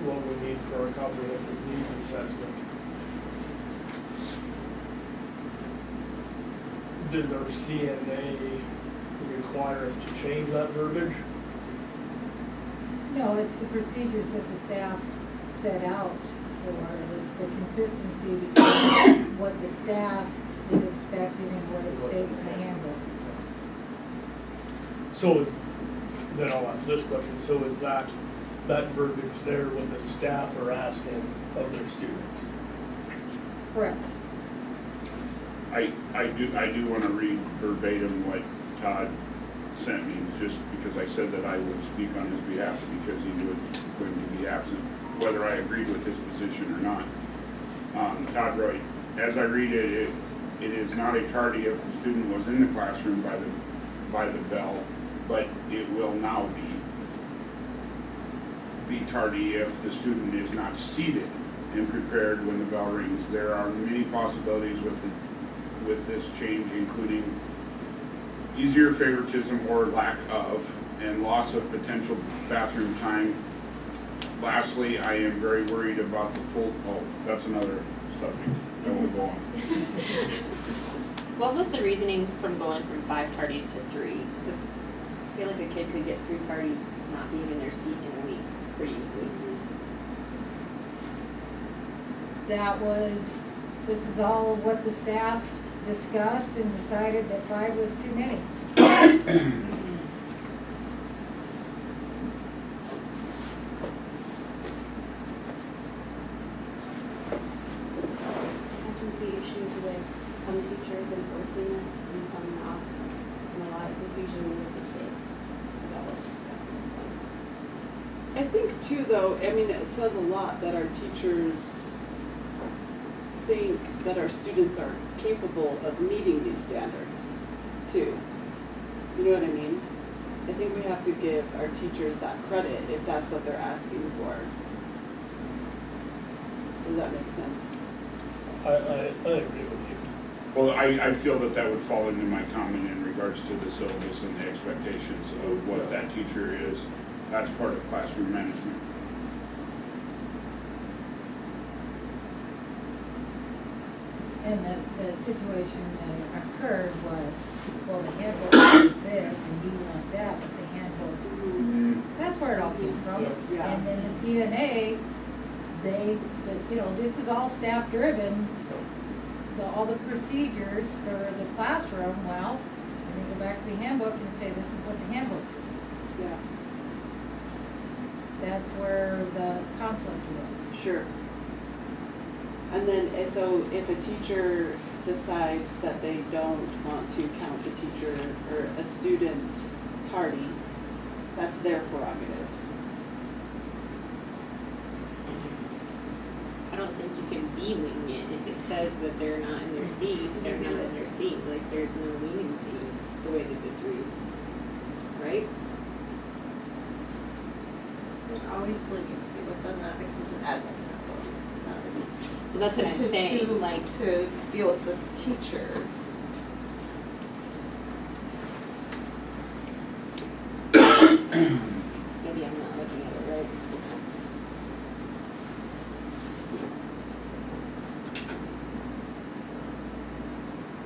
what we need for our comprehensive needs assessment. Does our CNA require us to change that verbiage? No, it's the procedures that the staff set out for. It's the consistency between what the staff is expecting and what it states in the handbook. So then I'll ask this question, so is that verbiage there what the staff are asking of their students? Correct. I do want to read verbatim what Todd sent me, just because I said that I would speak on his behalf because he was going to be absent, whether I agreed with his position or not. Todd wrote, as I read it, it is not a tardy if the student was in the classroom by the bell, but it will now be tardy if the student is not seated and prepared when the bell rings. There are many possibilities with this change, including easier favoritism or lack of, and loss of potential bathroom time. Lastly, I am very worried about the that's another subject that will go on. What was the reasoning from going from 5 tardies to 3? Because I feel like a kid could get 3 tardies not being in their seat in a week pretty easily. This is all what the staff discussed and decided that 5 was too many. I can see issues with some teachers enforcing this and some not, and a lot of confusion with the kids about what's expected of them. think too, though, I mean, it says a lot that our teachers think that our students are capable of meeting these standards, too. You know what I mean? I think we have to give our teachers that credit if that's what they're asking for. Does that make sense? I agree with you. Well, I feel that that would fall into my comment in regards to the syllabus and the expectations of what that teacher is. That's part of classroom management. And the situation that occurred was, well, the handbook says this and you want that, but the handbook, that's where it all came from. Yeah. And then the CNA, this is all staff driven, all the procedures for the classroom, well, and they go back to the handbook and say, this is what the handbook says. Yeah. That's where the conflict was. Sure. And then, so if a teacher decides that they don't want to count the teacher or a student tardy, that's their prerogative. I don't think you can be lenient if it says that they're not in their seat, they're not in their seat. Like, there's no leniency the way that this reads, right? There's always leniency, but then that becomes an admin handbook, not a teacher. Well, that's what I'm saying, To, like, to deal with the teacher. maybe I'm not looking at it right.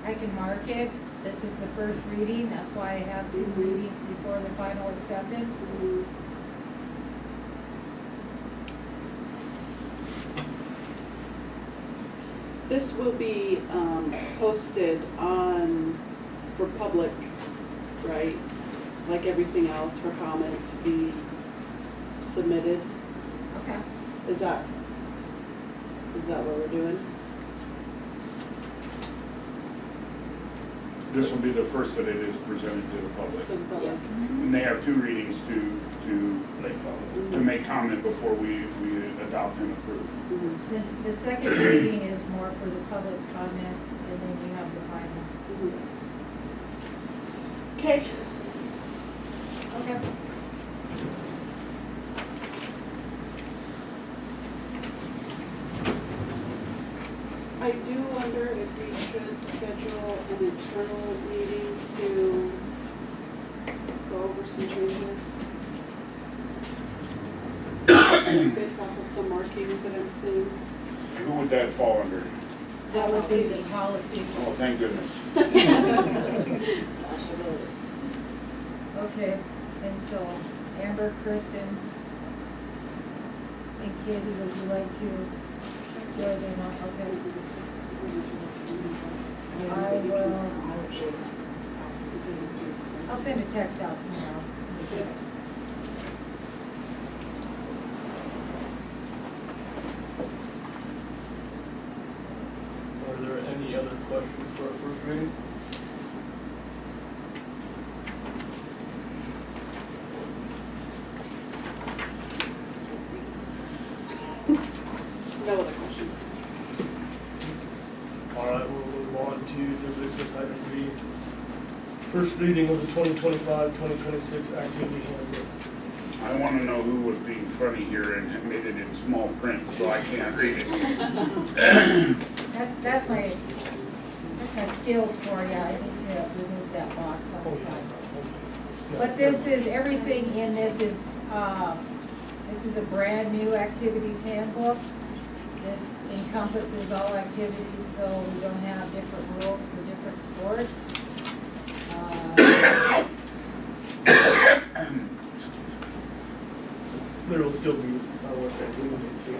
I can mark it, this is the first reading, that's why I have two readings before the final acceptance. This will be posted for public, right? Like everything else, for comment to be submitted. Okay. Is that what we're doing? This will be the first that it is presented to the public. To the public. And they have two readings to make comment before we adopt and approve. The second reading is more for the public comment, and then you have the final. Okay. Okay. I do wonder if we should schedule an internal meeting to go over some changes. Based off of some markings that I'm seeing. Who would that fall under? That would be the policy. Oh, thank goodness. Okay, and so Amber, Kristen, and Katie, would you like to join in on, okay? I will, I'll send a text out tomorrow. Are there any other questions for our first reading? No other questions. All right, we'll move on to the business item B. First reading of the 2025-2026 activity handbook. I want to know who was being funny here and made it in small print, so I can't read it. That's my skills for you. I need to remove that box on the side. But this is, everything in this is a brand new activities handbook. This encompasses all activities, so we don't have different rules for different sports. There will still be, I want to say, leniency,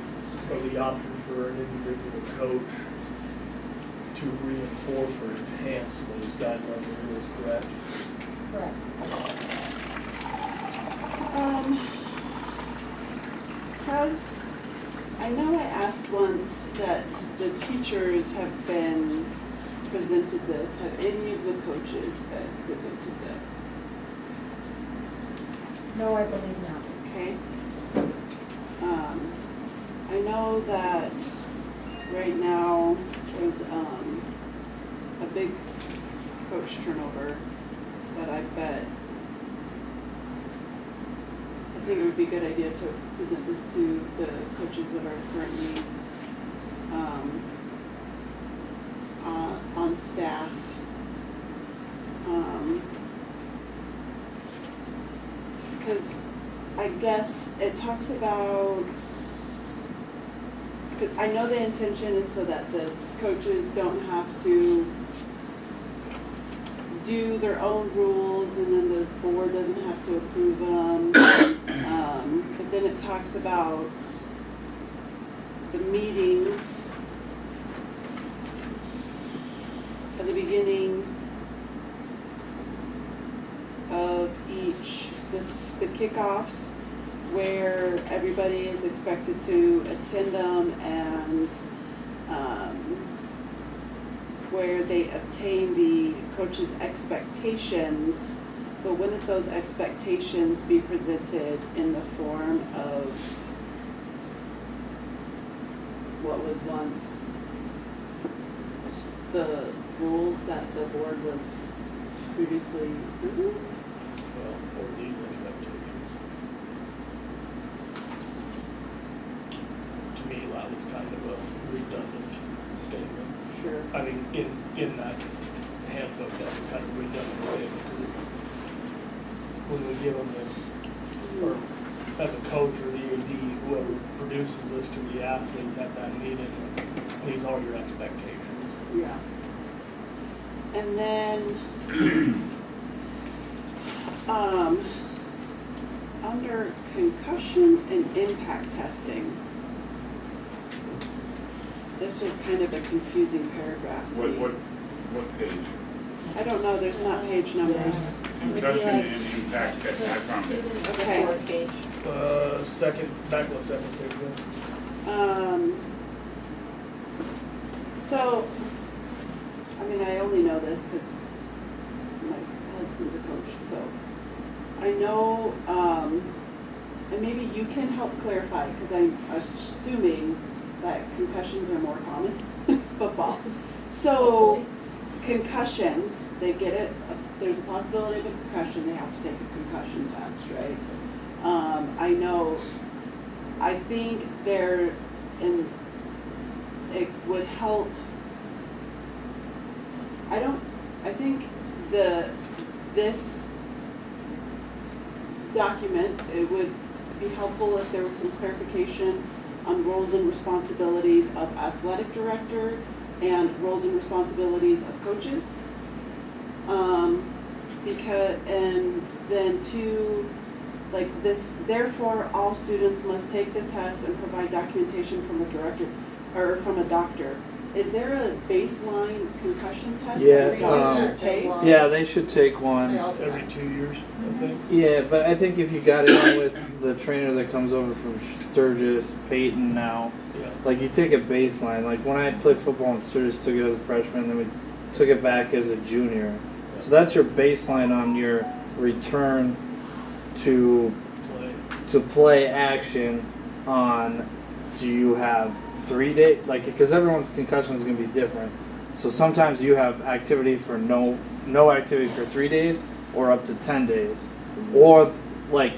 but the option for an individual coach to reinforce or enhance those guidelines and rules, correct? Correct. I know I asked once that the teachers have been presented this. Have any of the coaches been presented this? No, I believe not. Okay. know that right now there's a big coach turnover, but I think it would be a good idea to present this to the coaches that are currently on staff. Because I guess it talks about, I know the intention is so that the coaches don't have to do their own rules and then the board doesn't have to approve them. But then it talks about the meetings at the beginning of each, the kickoffs, where everybody is expected to attend them and where they obtain the coach's expectations, but wouldn't those expectations be presented in the form of what was once the rules that the board was previously approving? Or these expectations. To me, that was kind of a redundant statement. Sure. I mean, in that handbook, that was kind of a redundant statement, because when we give them this, or as a coach or the AD, whoever produces this to the athletes at that meeting, these are your expectations. Yeah. And then, under concussion and impact testing, this was kind of a confusing paragraph to me. What page? I don't know, there's not page numbers. Concussion and impact testing, I found it. Okay. Fourth page. Back on the second page, So, I mean, I only know this because my husband's a coach, so I know, and maybe you can help clarify, because I'm assuming that concussions are more common in football. So, concussions, they get it, there's a possibility of a concussion, they have to take a concussion test, right? I think it would help. I think this document, it would be helpful if there was some clarification on roles and responsibilities of athletic director and roles and responsibilities of coaches. And then two, like this, therefore all students must take the test and provide documentation from a director or from a doctor. Is there a baseline concussion test that a doctor takes? Yeah, they should take one. every 2 years, I think. Yeah, but I think if you got in with the trainer that comes over from Sturgis, Peyton now, Yeah. like you take a baseline. Like when I played football in Sturgis, took it as a freshman, then we took it back as a junior. So that's your baseline on your return to play action on. Do you have 3 days? Like, because everyone's concussion is going to be different. So sometimes you have activity for no activity for 3 days or up to 10 days. Or like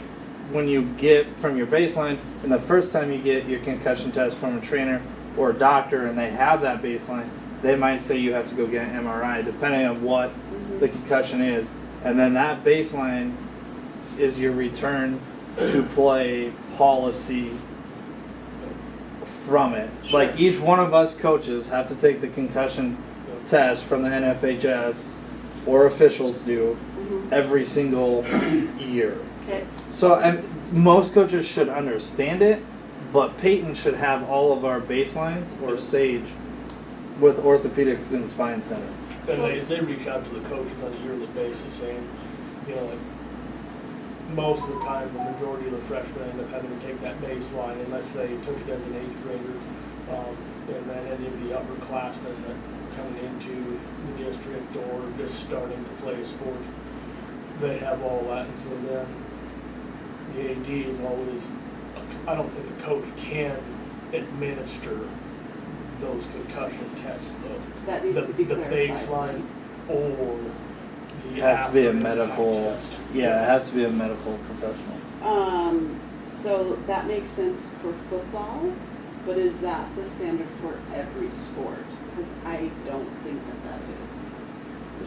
when you get from your baseline, and the first time you get your concussion test from a trainer or a doctor and they have that baseline, they might say you have to go get an MRI depending on what the concussion is. And then that baseline is your return to play policy from it. Sure. Like each one of us coaches have to take the concussion test from the NFHS, or officials do, every single year. Okay. So and most coaches should understand it, but Peyton should have all of our baselines, or Sage, with orthopedic and spine center. And they reach out to the coaches on a yearly basis saying, you know, like, most of the time, the majority of the freshmen end up having to take that baseline unless they took it as an 8th grader. And then any of the upperclassmen that are coming into the district or just starting to play a sport, they have all that. And so then the AD is always, I don't think a coach can administer those concussion tests though? That needs to be The clarified. baseline or the It has to be a after-the-fact medical, test? yeah, it has to be a medical professional. So that makes sense for football, but is that the standard for every sport? Because I don't think that is.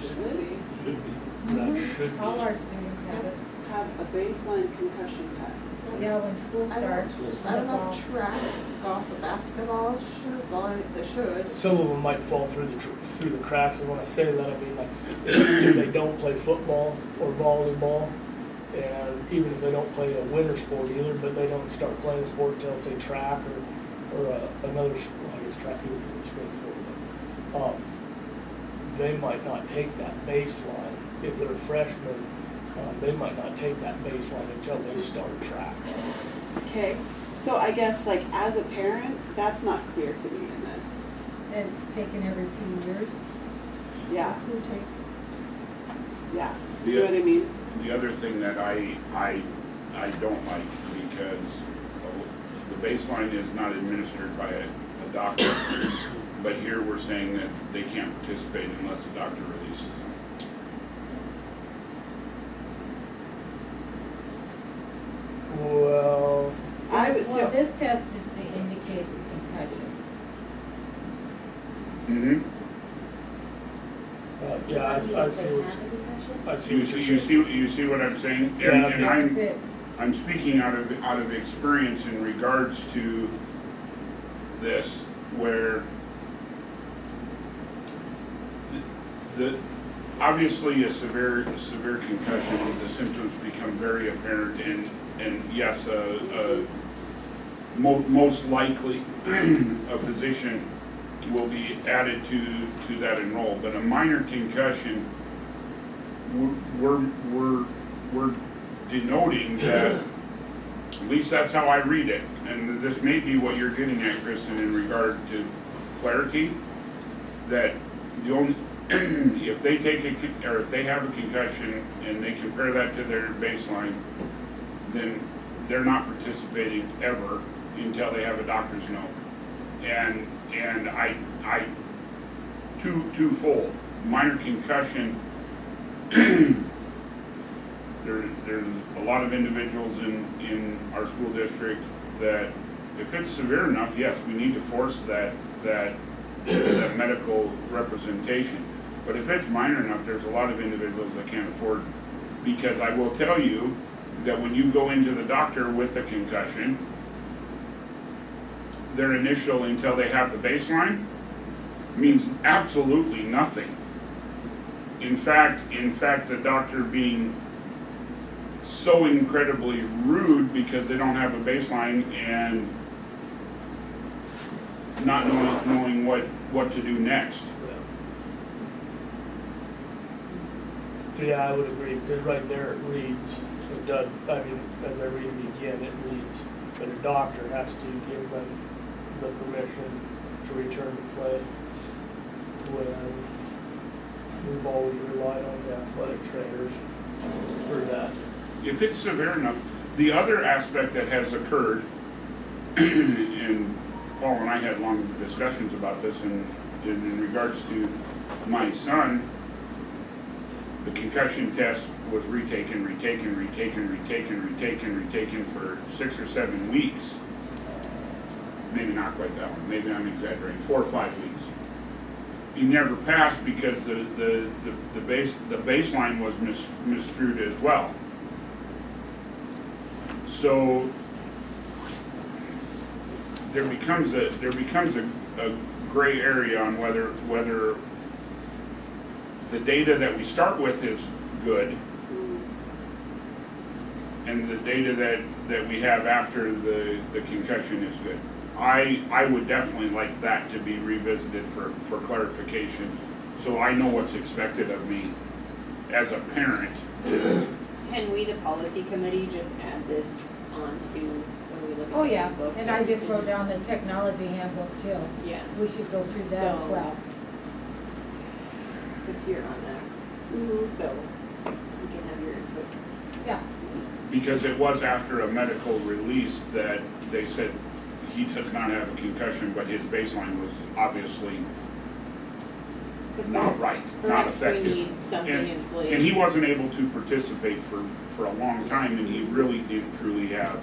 Should it? Should be. That should be. All our students have it. Have a baseline concussion test. Yeah, when school starts. I don't know if track, golf, or basketball should, well, they should. Some of them might fall through the cracks, and when I say that, I mean like if they don't play football or volleyball, and even if they don't play a winter sport either, but they don't start playing a sport until say track or another, well, I guess track is a spring sport, but they might not take that baseline if they're a freshman. They might not take that baseline until they start track. Okay, so I guess like as a parent, that's not clear to me in this. It's taken every 2 years. Yeah, Who takes it? yeah, you know what I mean? The other thing that I don't like, because the baseline is not administered by a doctor, but here we're saying that they can't participate unless a doctor releases them. Well, Well, this test is to indicate the concussion. Mm-hmm. Yeah, I see what You see what I'm saying? Yeah, And That's it. I'm speaking out of experience in regards to this, where the obviously a severe concussion, the symptoms become very apparent, and yes, most likely a physician will be added to that enroll. But a minor concussion, we're denoting that, at least that's how I read it, and this may be what you're getting at, Kristen, in regard to clarity, that the only if they if they have a concussion and they compare that to their baseline, then they're not participating ever until they have a doctor's note. And I twofold. Minor concussion, there's a lot of individuals in our school district that if it's severe enough, yes, we need to force that medical representation. But if it's minor enough, there's a lot of individuals that can't afford, because I will tell you that when you go into the doctor with a concussion, their initial until they have the baseline means absolutely nothing. In fact, the doctor being so incredibly rude because they don't have a baseline and not knowing what to do next. So yeah, I would agree, because right there it reads, it does, I mean, as I read it again, it reads, that a doctor has to give them the permission to return to play, when we've always relied on the athletic trainers for that. If it's severe enough, the other aspect that has occurred, and Paul and I had long discussions about this in regards to my son, the concussion test was retaken for 6 or 7 weeks. Maybe not quite that one, maybe I'm exaggerating, 4 or 5 weeks. He never passed because the baseline was misstrued as well. So there becomes a gray area on whether the data that we start with is good, and the data that we have after the concussion is good. I would definitely like that to be revisited for clarification, so I know what's expected of me as a parent. Can we, the policy committee, just add this onto when we look at Oh, the yeah, handbook? and I just wrote down the technology handbook too. Yeah. We should go through that as So- well. It's here on there, so we can have your input. Yeah. Because it was after a medical release that they said he does not have a concussion, but his baseline was obviously not right, not Perhaps we effective. need something in place. And he wasn't able to participate for a long time, and he really didn't truly have.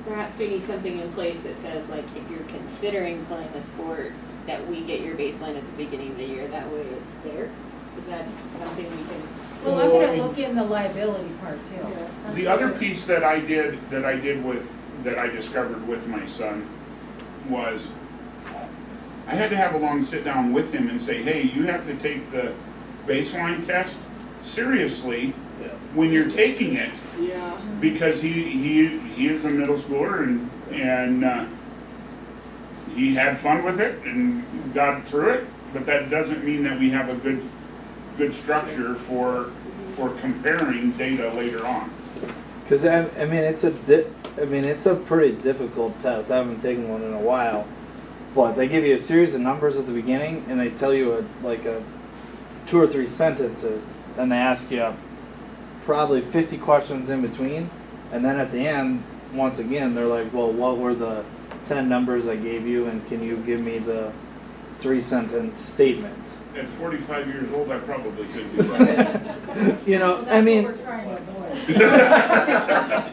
Perhaps we need something in place that says, like, if you're considering playing a sport, that we get your baseline at the beginning of the year, that way it's there. Is that something we can? Well, I'm gonna look in the liability part too. The other piece that I discovered with my son was I had to have a long sit down with him and say, hey, you have to take the baseline test seriously when you're taking it. Yeah. Because he is a middle schooler and he had fun with it and got through it, but that doesn't mean that we have a good structure for comparing data later on. Because I mean it's a pretty difficult test. I haven't taken one in a while, but they give you a series of numbers at the beginning and they tell you a 2 or 3 sentences. Then they ask you probably 50 questions in between, and then at the end, once again, they're like, well, what were the 10 numbers I gave you, and can you give me the 3-sentence statement? At 45 years old, I probably could do that. You know, Well, I mean. that's what we're trying to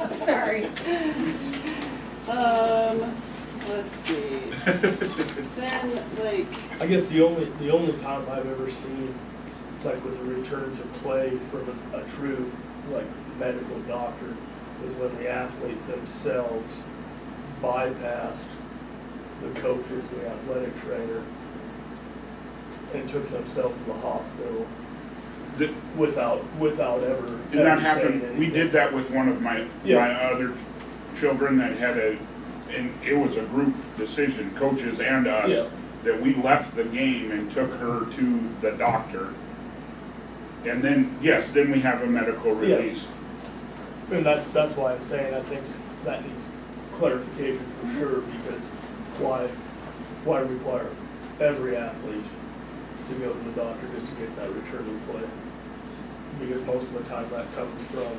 avoid. Sorry. Let's see. Then, like. I guess the only time I've ever seen, like with a return to play from a true, like, medical doctor is when the athlete themselves bypassed the coaches, the athletic trainer, and took themselves to the hospital without ever. Did that happen? We did that with one of my other children that had and it was a group decision, coaches and us, that we left the game and took her to the doctor. And then, yes, then we have a medical release. And that's why I'm saying I think that needs clarification for sure, because why require every athlete to go to the doctor just to get that return to play? Because most of the time that comes from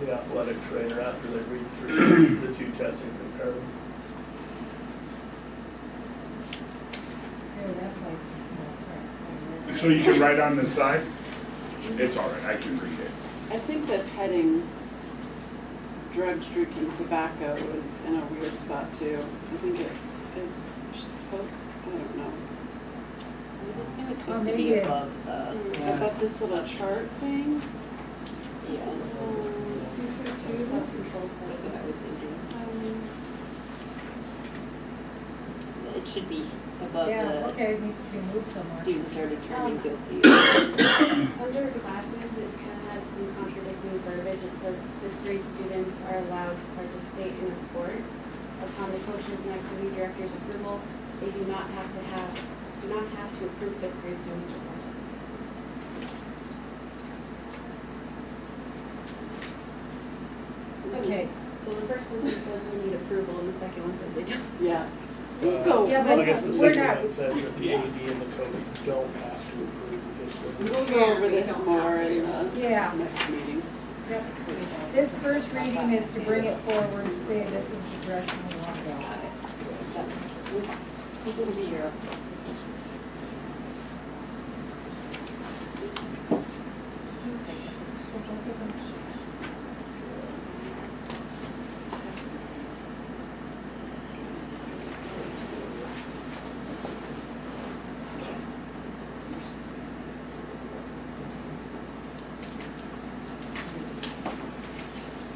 the athletic trainer after they read through the 2 tests and compare them. So you can write on the side? It's all right, I can read it. I think this heading, drugs, drinking, tobacco, is in a weird spot too. I think it is supposed, I don't know. I assume it's supposed to be above the. Above this little chart thing? Yeah. These are 2. That's what I was thinking. It should be above the. Okay, it needs to be moved somewhere. Students are determined guilty. Under classes, it kind of has some contradicting verbiage. It says the 3 students are allowed to participate in a sport upon the coaches and activity director's approval. They do not have to approve 5th grade students to participate. Okay. So the first sentence says they need approval, and the second one says they don't. Yeah. Yeah, but I guess the we're second not. one says that the AD and the coach don't have to approve the 5th grade. We'll go over this more in the next meeting. Yep. This first reading is to bring it forward and say this is the direction we want to go.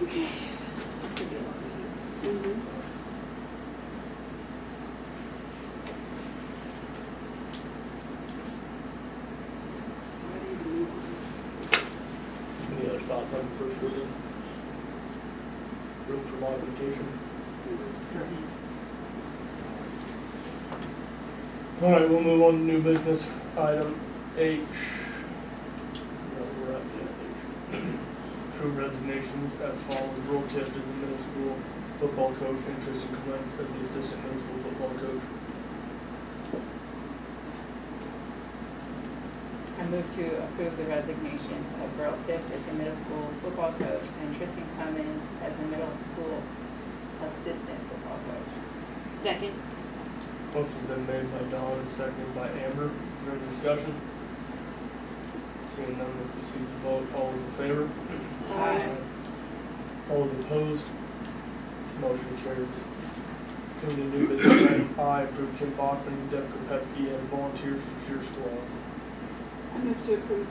Okay. Any other thoughts on the first reading? Room for modification? All right, we'll move on to new business. Item H. No, we're at the H. Approve resignations as follows. Roll Tift as the middle school football coach and Tristan Clements as the assistant middle school football coach. I move to approve the resignations of Earl Tift as the middle school football coach and Tristan Clemens as the middle school assistant football coach. Second. Motion's been made by Dawn and seconded by Amber. Is there any discussion? Seeing none, we'll proceed to vote. All those in favor? Aye. All those opposed? Motion carries. Moving to new business item I, approve Kim Bachman and Deb Kopetsky as volunteers for cheer squad. I move to approve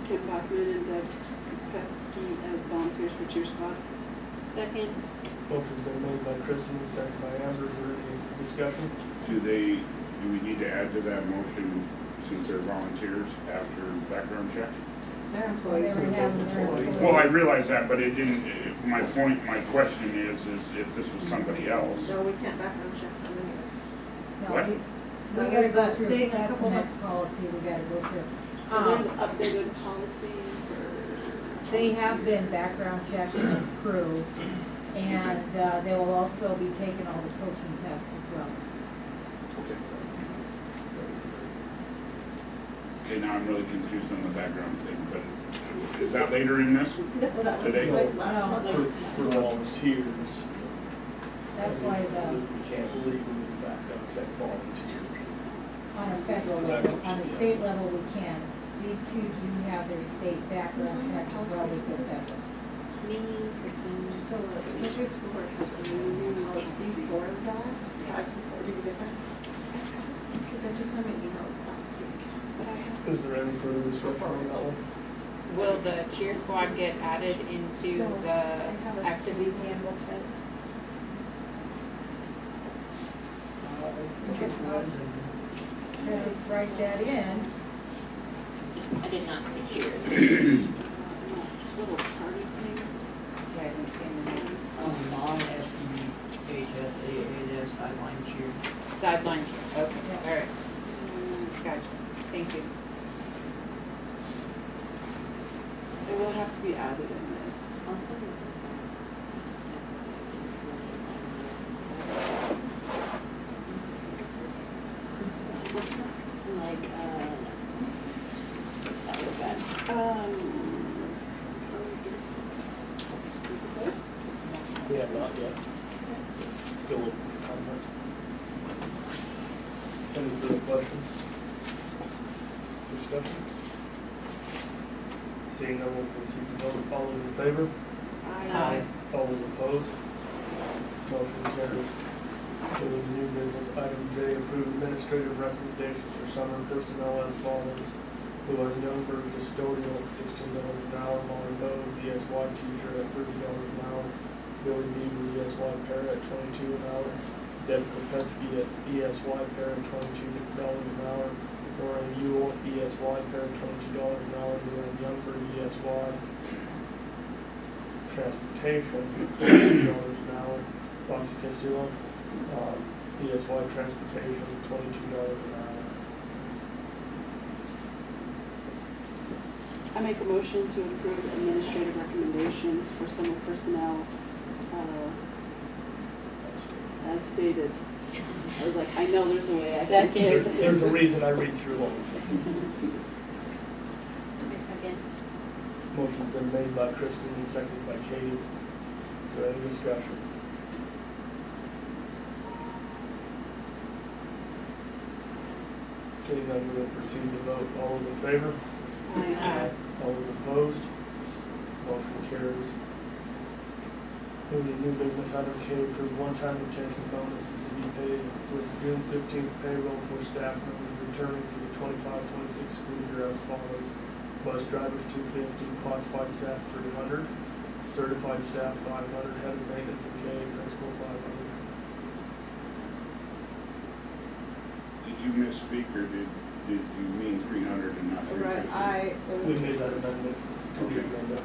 Kim Bachman and Deb Kopetsky as volunteers for cheer squad. Second. Motion's been made by Kristen and seconded by Amber. Is there any discussion? Do we need to add to that motion since they're volunteers after background check? They're employees. Well, I realize that, but it didn't, my question is if this was somebody else. No, we can't background check them anyway. No, What? we That gotta was go the through, thing a that's the couple next months. policy we gotta go through. There's an updated policy for. They have been background checked and approved, and they will also be taking all the coaching tests as well. Okay. Okay, now I'm really confused on the background thing, but is that later in this? No, that was Today? like last month. For volunteers. That's why We can't legally background check volunteers. on a federal level, on a state level, we can. These two do have their state background check as well as their federal. So the associate school board has a new policy for that, so I can forward you different. Because I just sent an email last week, but I have. Is there any further discussion on that one? Will the cheer squad get added into So, the I have a activities city handbook? Write that in. I did not see cheer. Little charting thing. Non-SDHSAA sideline cheer. Sideline cheer, okay, all right. Gotcha, thank you. It will have to be added in this. That was bad. We have not yet. Still looking for comment. Any further questions? Discussion? Seeing no one, proceed to vote. All those in favor? Aye. All those opposed? Motion carries. Moving to new business, item J, approve administrative recommendations for summer personnel as follows. Luann Youngberg, custodial at $16 an hour, Molly Bowes, ESY teacher at $30 an hour, Billy Beaver, ESY para at $22 an hour, Deb Kopetsky at ESY para at $22 an hour, Lauren Ewell, ESY para $22 an hour, Luann Youngberg, ESY transportation, $22 an hour, Foxy Castillo, ESY transportation, $22 an hour. I make a motion to approve administrative recommendations for summer personnel, as stated. I was like, I know there's a way I can. There's a reason I read through all of them. Second. Motion's been made by Kristen and seconded by Katie. Is there any discussion? Seeing none, we will proceed to vote. All those in favor? Aye. All those opposed? Motion carries. Moving to new business, item K, approve one-time retention bonuses to be paid with June 15th payroll for staff members returning for the 25-26 school year as follows. Bus drivers 250, classified staff 300, certified staff 500, head of maintenance and K, principal 500. Did you misspeak or did you mean 300 and not 350? Right, We made that amendment to the agenda.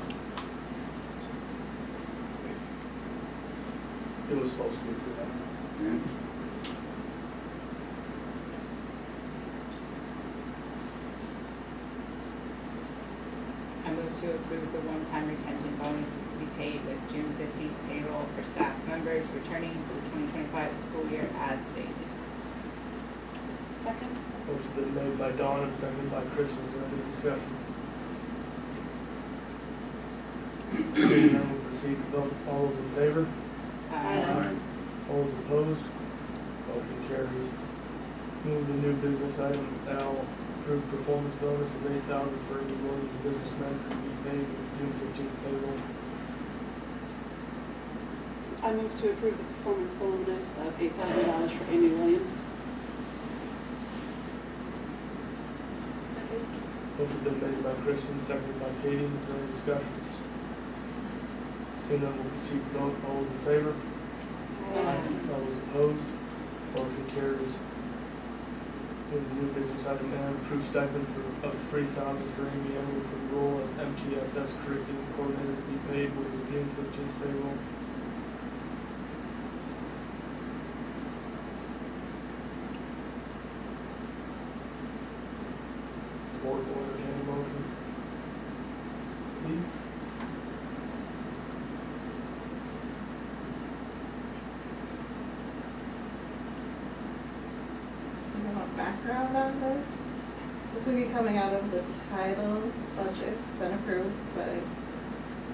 It was supposed to be for that. Yeah. I move to approve the one-time retention bonuses to be paid with June 15th payroll for staff members returning for the 2025 school year as stated. Second? Motion been made by Dawn and seconded by Chris. Is there any discussion? Seeing none, we'll proceed to vote. All those in favor? All those opposed? Motion carries. Move to new business item L, approved performance bonus of $8,000 for Amy Williams, business manager, to be paid with June 15th payroll. I move to approve the performance bonus of $8,000 for Amy Williams. Motion been made by Kristen, seconded by Katie. Is there any discussion? Seeing none, we'll proceed to vote. All those in favor? All those opposed? Motion carries. In the new business item N, approved stipend of $3,000 for Amy Emily for the role as MTSS curriculum coordinator to be paid with the June 15th payroll. Board will entertain a motion. Please. Background on this. This would be coming out of the title budget. It's been approved,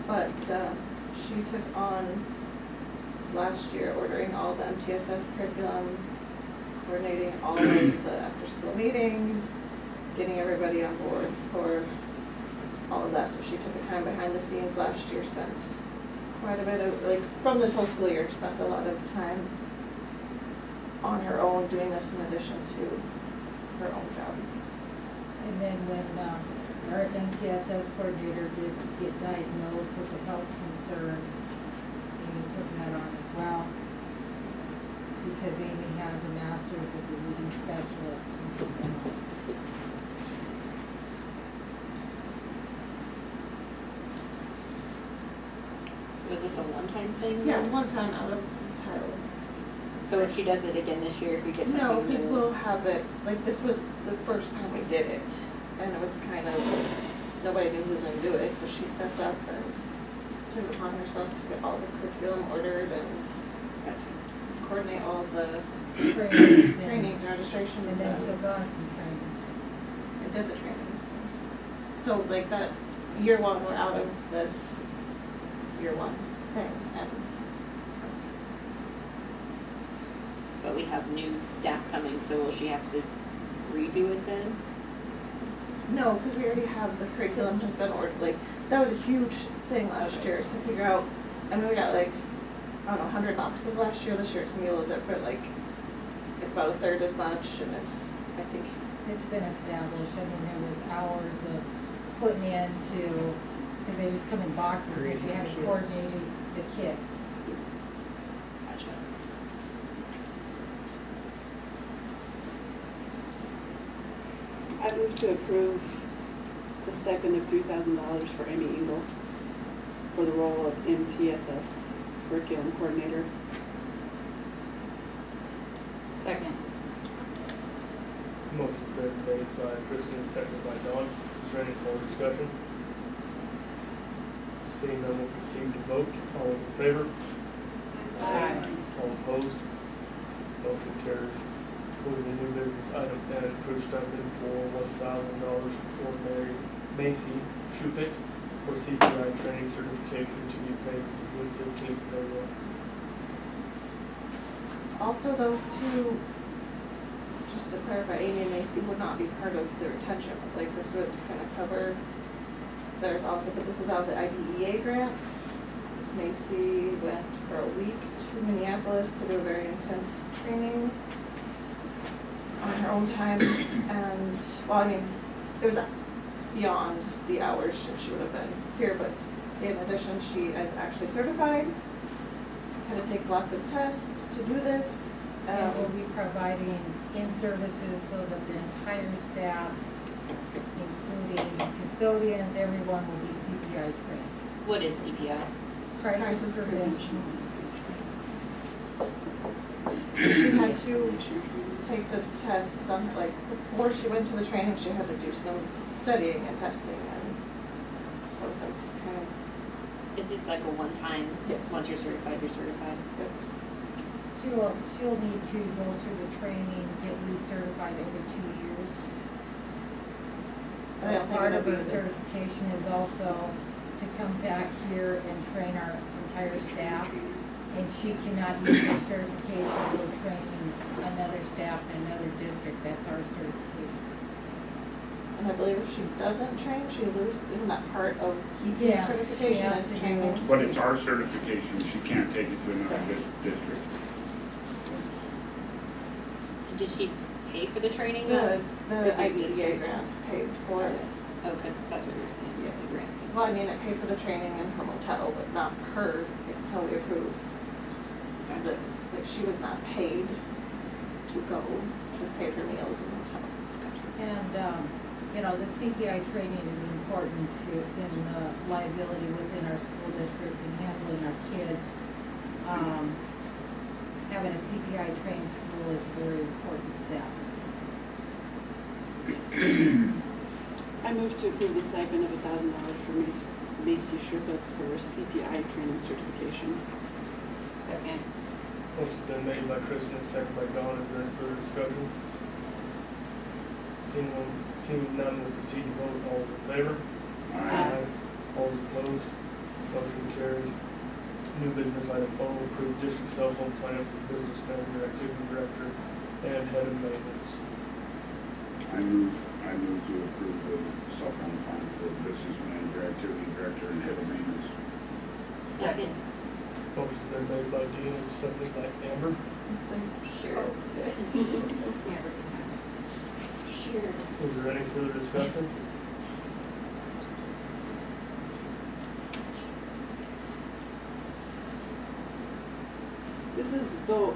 but she took on last year ordering all the MTSS curriculum, coordinating all of the after-school meetings, getting everybody on board for all of that. So she took a time behind the scenes last year, spent quite a bit of, like, from this whole school year, spent a lot of time on her own doing this in addition to her own job. And then when our MTSS coordinator did get diagnosed with a health concern, Amy took that on as well, because Amy has a master's as a reading specialist. So is this a one-time thing? Yeah, then? one time out of title. So if she does it again this year, if we get something No, because new- we'll have it, like, this was the first time we did it, and it was kind of, nobody knew who was gonna do it, so she stepped up and took it upon herself to get all the curriculum ordered and coordinate all the trainings and registrations. And then took on some training. And did the trainings. So like that, year one, we're out of this year one thing, and But we have new staff coming, so will she have to redo it then? no, because we already have the curriculum has been ordered, like, that was a huge thing last year, to figure out, I mean, we got like, I don't know, 100 boxes last year. This year it's gonna be a little different, like, it's about a third as much, and it's, I think. It's been established, I mean, there was hours of putting into, because they just come in boxes, and you had to coordinate the kit. Gotcha. I move to approve the stipend of $3,000 for Amy Engel for the role of MTSS curriculum coordinator. Second. Motion's been made by Kristen, seconded by Dawn. Is there any more discussion? Seeing none, we'll proceed to vote. All in favor? All opposed? Motion carries. Moving to new business item N, approved stipend for $1,000 for Mary Macy Shupick for CPI training certification to be paid to June 15th payroll. Also, those two, just to clarify, Amy and Macy would not be part of the retention, like, this would kind of cover, there's also, but this is out of the IDEA grant. Macy went for a week to Minneapolis to do a very intense training on her own time, and, well, I mean, it was beyond the hours she would have been here, but in addition, she is actually certified, had to take lots of tests to do this. And we'll be providing in-services so that the entire staff, including custodians, everyone will be CPI trained. What is CPI? Crisis prevention. She had to take the tests on, like, before she went to the training, she had to do some studying and testing, and so that's kind of. Is this like a one-time? Yes. Once you're certified, you're certified? Yep. She'll need to go through the training, get recertified every 2 years. I don't think Part it'll of be her this. certification is also to come back here and train our entire staff. and she cannot use her certification for training another staff in another district. That's our certification. And I believe if she doesn't train, she loses, isn't that part of keeping Yes, certification she has as to training? But it's our certification, she can't take it to another district. Did she pay for the training? The Or IDEA districts? grant paid for it. Okay, that's what you're saying. Yes. The grant. Well, I mean, it paid for the training in her motel, but not her until we approved. Gotcha. Like, she was not paid to go, she was paid her meals in motel. And, you know, the CPI training is important in the liability within our school district and handling our kids. Having a CPI trained school is a very important step. I move to approve the stipend of $1,000 for Macy Sherpa for CPI training certification. Second. Motion's been made by Kristen, second by Dawn. Is there any further discussion? Seeing none, we'll proceed to vote. All those in favor? Aye. All those opposed? Motion carries. New business item O, approved district cell phone plan for business manager, activity director, and head of maintenance. I move to approve the cell phone plan for business manager, activity director, and head of maintenance. Second. Motion's been made by Dean and seconded by Amber. Sure. Sure. Is there any further discussion? This is they'll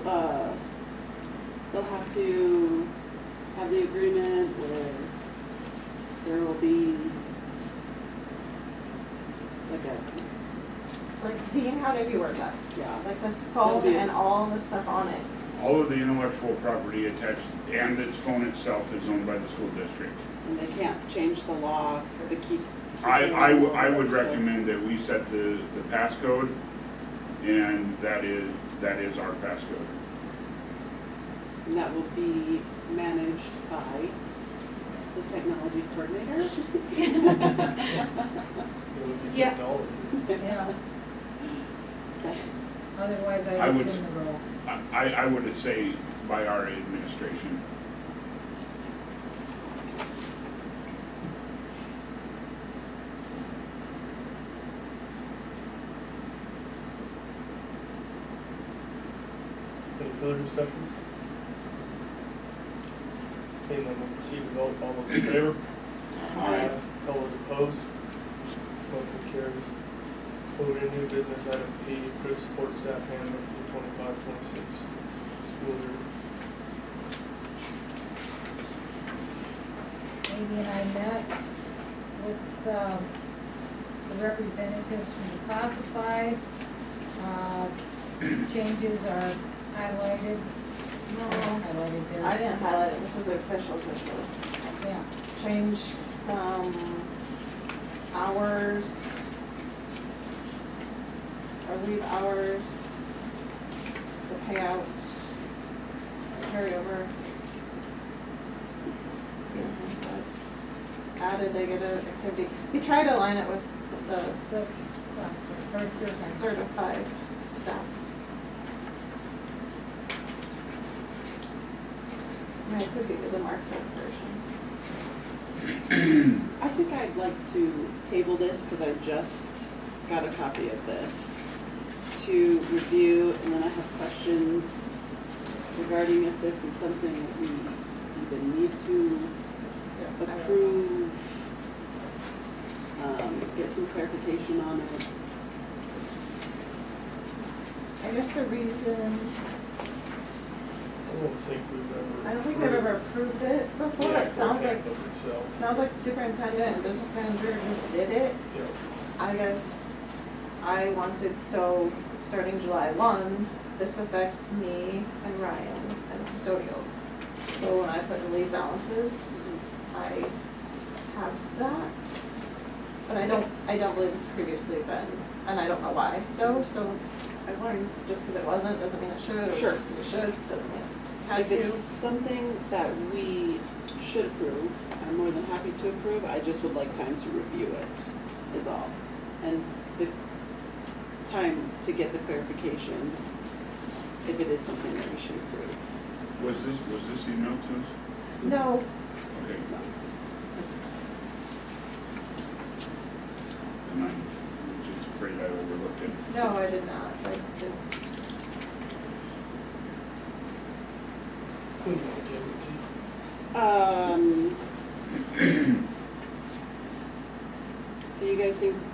have to have the agreement where there will be Like, Dean, how did you work that? Yeah. Like this phone It'll be- and all the stuff on it. All of the intellectual property attached and its phone itself is owned by the school district. and they can't change the law or the keep. I would recommend that we set the passcode, and that is our passcode. And that will be managed by the technology coordinator. Yeah. Technology. Yeah. Okay. Otherwise, I I would- assume the role. I would say by our administration. Any further discussion? Seeing none, we'll proceed to vote. All those in favor? Aye. All those opposed? Motion carries. Moving to new business item P, approved support staff handbook for the 25-26 school year. Amy and I met with the representatives from the classified. Changes are highlighted. No. Highlighted there. I didn't highlight it, this is the official. Yeah. Change some hours, or leave hours, the payout, carryover. That's added, they get an activity. We try to align it with the certified staff. I mean, it could be the marked up version. I think I'd like to table this because I just got a copy of this to review, and then I have questions regarding if this is something that we even need to approve, get some clarification on it. I guess the reason, I don't think we've ever. I don't think they've ever approved it before. Yeah, It sounds like, handbook itself. the superintendent and business manager just did it. Yeah. I guess I wanted, so starting July 1, this affects me and Ryan and custodial. So when I put in leave balances, I have that. But I don't believe it's previously been, and I don't know why though, so I learned just because it wasn't, doesn't mean it should, or Sure. just because it should, doesn't mean it had If to. it's something that we should approve, I'm more than happy to approve, I just would like time to review it, is all. And the time to get the clarification if it is something that we should approve. Was this emailed to us? No, Okay. And I'm just afraid I overlooked it. no, I did not. I didn't.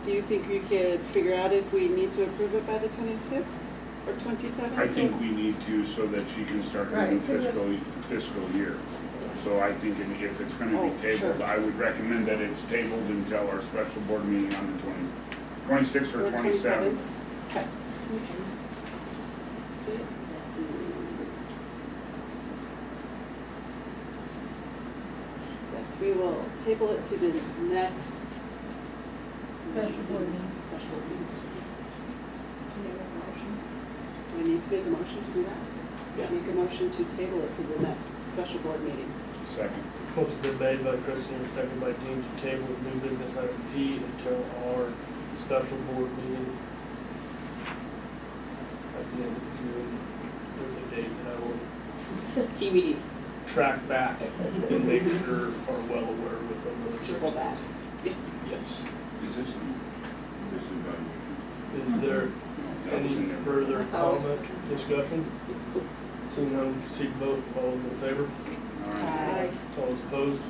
Do you think we could figure out if we need to approve it by the 26th or 27th? I think we need to so that she can start her new fiscal year. So I think if it's gonna be tabled, I would recommend that it's tabled until our special board meeting on the 26th or 27th. Okay. Yes, we will table it to the next Special board meeting. special meeting. Do we need to make a motion to do that? Yeah. Make a motion to table it to the next special board meeting. Second. Motion been made by Christian and seconded by Dean to table new business item P until our special board meeting at the end of June. There's a date that I will TBD. track back and make sure are well aware with them. Circle that. Yes. Is this evaluation? Is there any further That's all. comment, discussion? Seeing none, seek vote. All those in favor? Aye. All those opposed?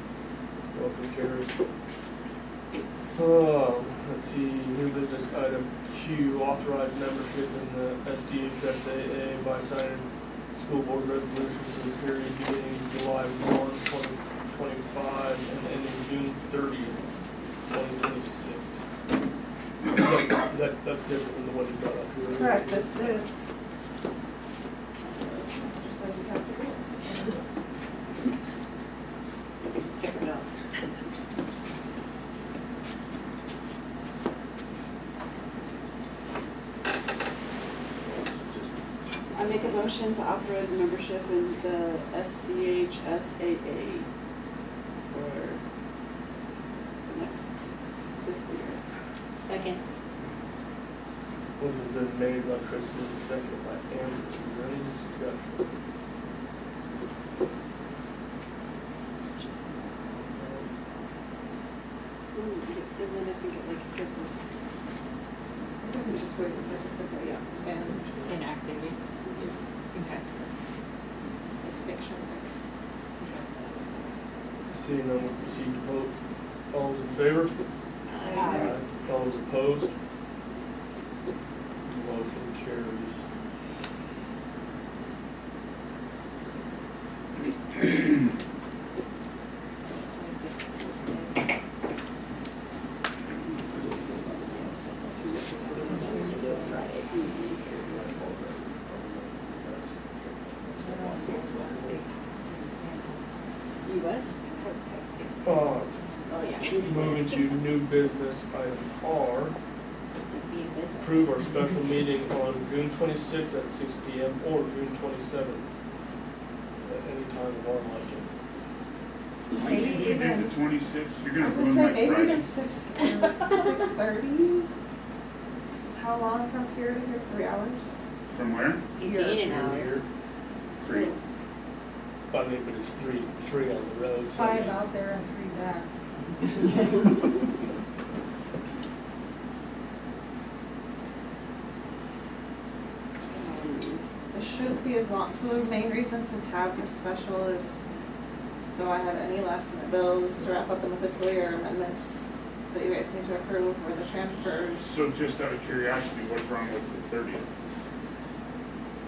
Motion carries. Let's see, new business item Q, authorized membership in the SDHSAA by signing school board resolutions for the period beginning July 1, 2025 and ending June 30th, 2026. That's different than the one you brought up here. Correct, this is, just says you have to do it. Check it out. I make a motion to authorize membership in the SDHSAA for the next fiscal year. Second. Motion's been made by Kristen, seconded by Amber. Is there any discussion? And then I think it like gives us. Just like, yeah, and inactives. Okay. Like section. Seeing none, we'll proceed to vote. All those in favor? Aye. All those opposed? Motion carries. You what? Moving to new business item R. Approve our special meeting on June 26th at 6 p.m. or June 27th at any time of our liking. Maybe you do the 26th, you're gonna I was ruin gonna my say, maybe Friday. even 6:30. This is how long from here to here, 3 hours? From where? Gain an hour. 3. I mean, but it's three on the road. So 5 out there and 3 back. It shouldn't be as long, so the main reason to have this special is so I have any last minute bills to wrap up in the fiscal year amendments that you guys need to approve or the transfers. So just out of curiosity, what's wrong with the 30th?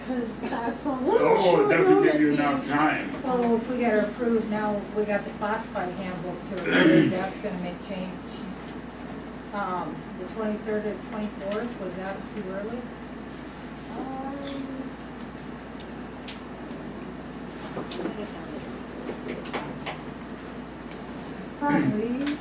Cause that's a little Oh, short it doesn't give you notice, enough Steve. time. Oh, if we got to approve now, we got the classified handbook to approve, that's gonna make change. The 23rd and 24th, was that too early? Probably.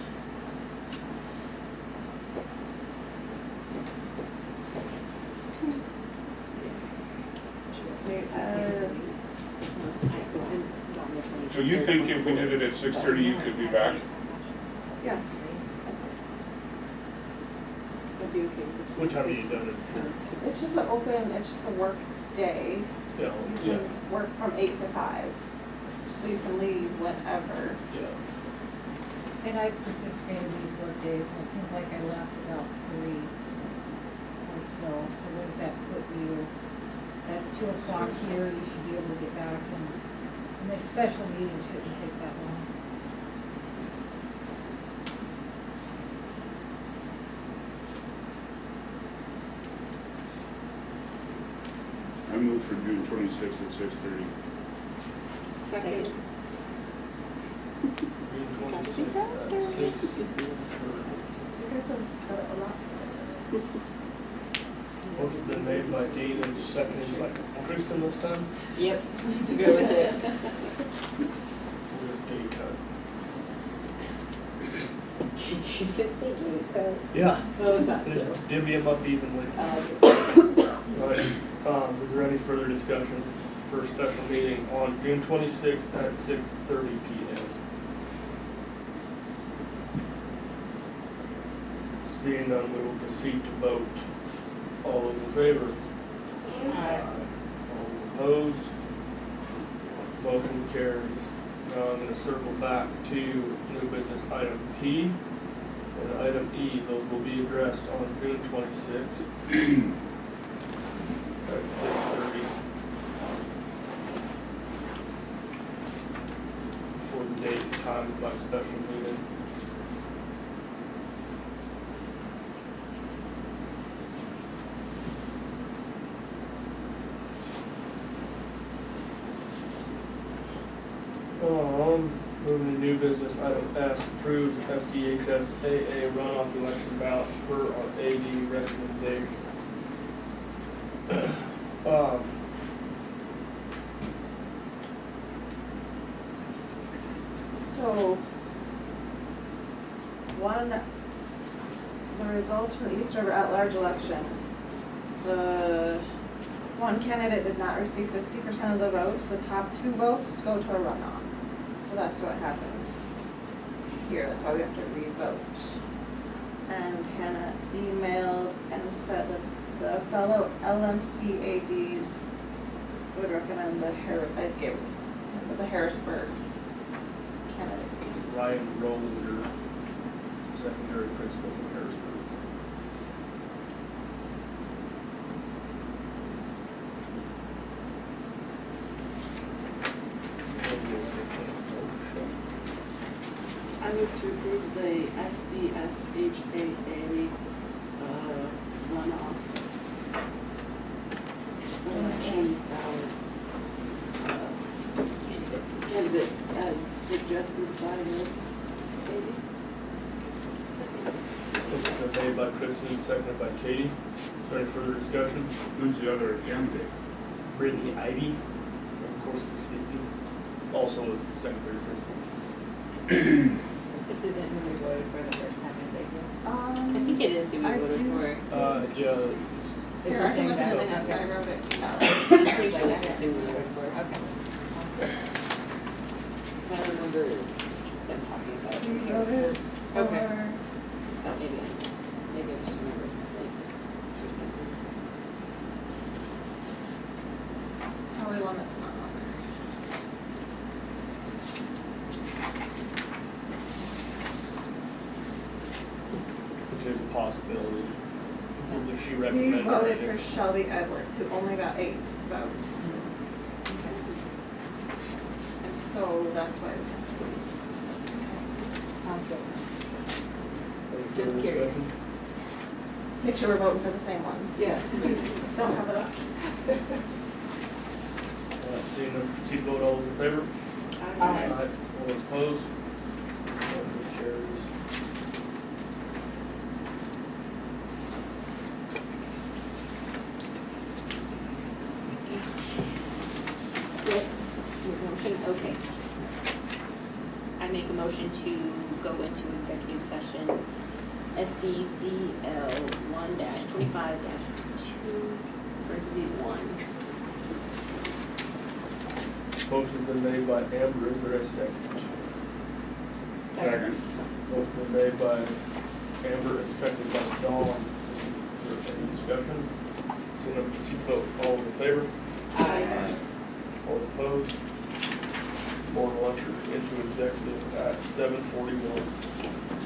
So you think if we did it at 6:30, you could be back? Yes. That'd be okay. What time are you done? It's just an open, it's just a work day. Yeah, You yeah, can work from 8 to 5, so you can leave whenever. yeah. And I've participated in these work days, and it seems like I left about 3 or so. So what does that put you? That's 2 o'clock here, you should be able to get back, and the special meeting shouldn't take that long. I move for June 26th at 6:30. Second. June 26th at 6:30. You guys have said it a lot. Motion's been made by Dean and seconded by Kristen this time. Yep, go with it. Where's Dean cut? Did you just say you could? Yeah. Oh, that's Just it. divvy them up evenly. Right, is there any further discussion for a special meeting on June 26th at 6:30 p.m.? Seeing none, we will proceed to vote. All those in favor? Aye. All those opposed? Motion carries. Now I'm going to circle back to new business item P and item E. Those will be addressed on June 26th at 6:30 for the date and time of my special meeting. Moving to new business, item S, approved SDHSAA runoff election ballots per our AD recommendation. So, the results for the East River at-large election. The one candidate did not receive 50% of the votes. The top 2 votes go to a runoff. So that's what happened here. That's why we have to re-vote. And Hannah emailed and said that the fellow LMCADs would recommend the Harrisburg candidate. Ryan Rolander, secondary principal from Harrisburg. I move to approve the SDSHAA runoff election ballot candidate as suggested by the lady. Motion been made by Kristen, seconded by Katie. Is there any further discussion? Who's the other candidate? Brittany Ivy, of course, Stickney, also a secondary principal. This isn't who we voted for the first time, I take it. I I think it is who we voted for. Yeah, it's- Here, I can look at the minutes. I wrote it down. I think this is who we voted for, okay. I remember them talking about it. We voted Okay. for, Oh, maybe I just remember this for something. probably one that's not on there. which is a possibility. Because if she We recommended. voted it, for Shelby Edwards, who only got 8 votes. And so that's why we have to leave. Sounds good. any Just further curious. discussion? Make sure we're voting for the same one. Yes. Don't have that option. Seeing none, proceed vote, all those in favor? Aye. All those opposed? Motion carries. Motion, okay. I make a motion to go into executive session, SDCL 1-25-2, parentheses 1. Motion's been made by Amber, is there a second? Second. Motion been made by Amber and seconded by Dawn. Is there any discussion? Seeing second of the seat vote. All in favor? Aye. All opposed? Board will enter into executive at 7:41.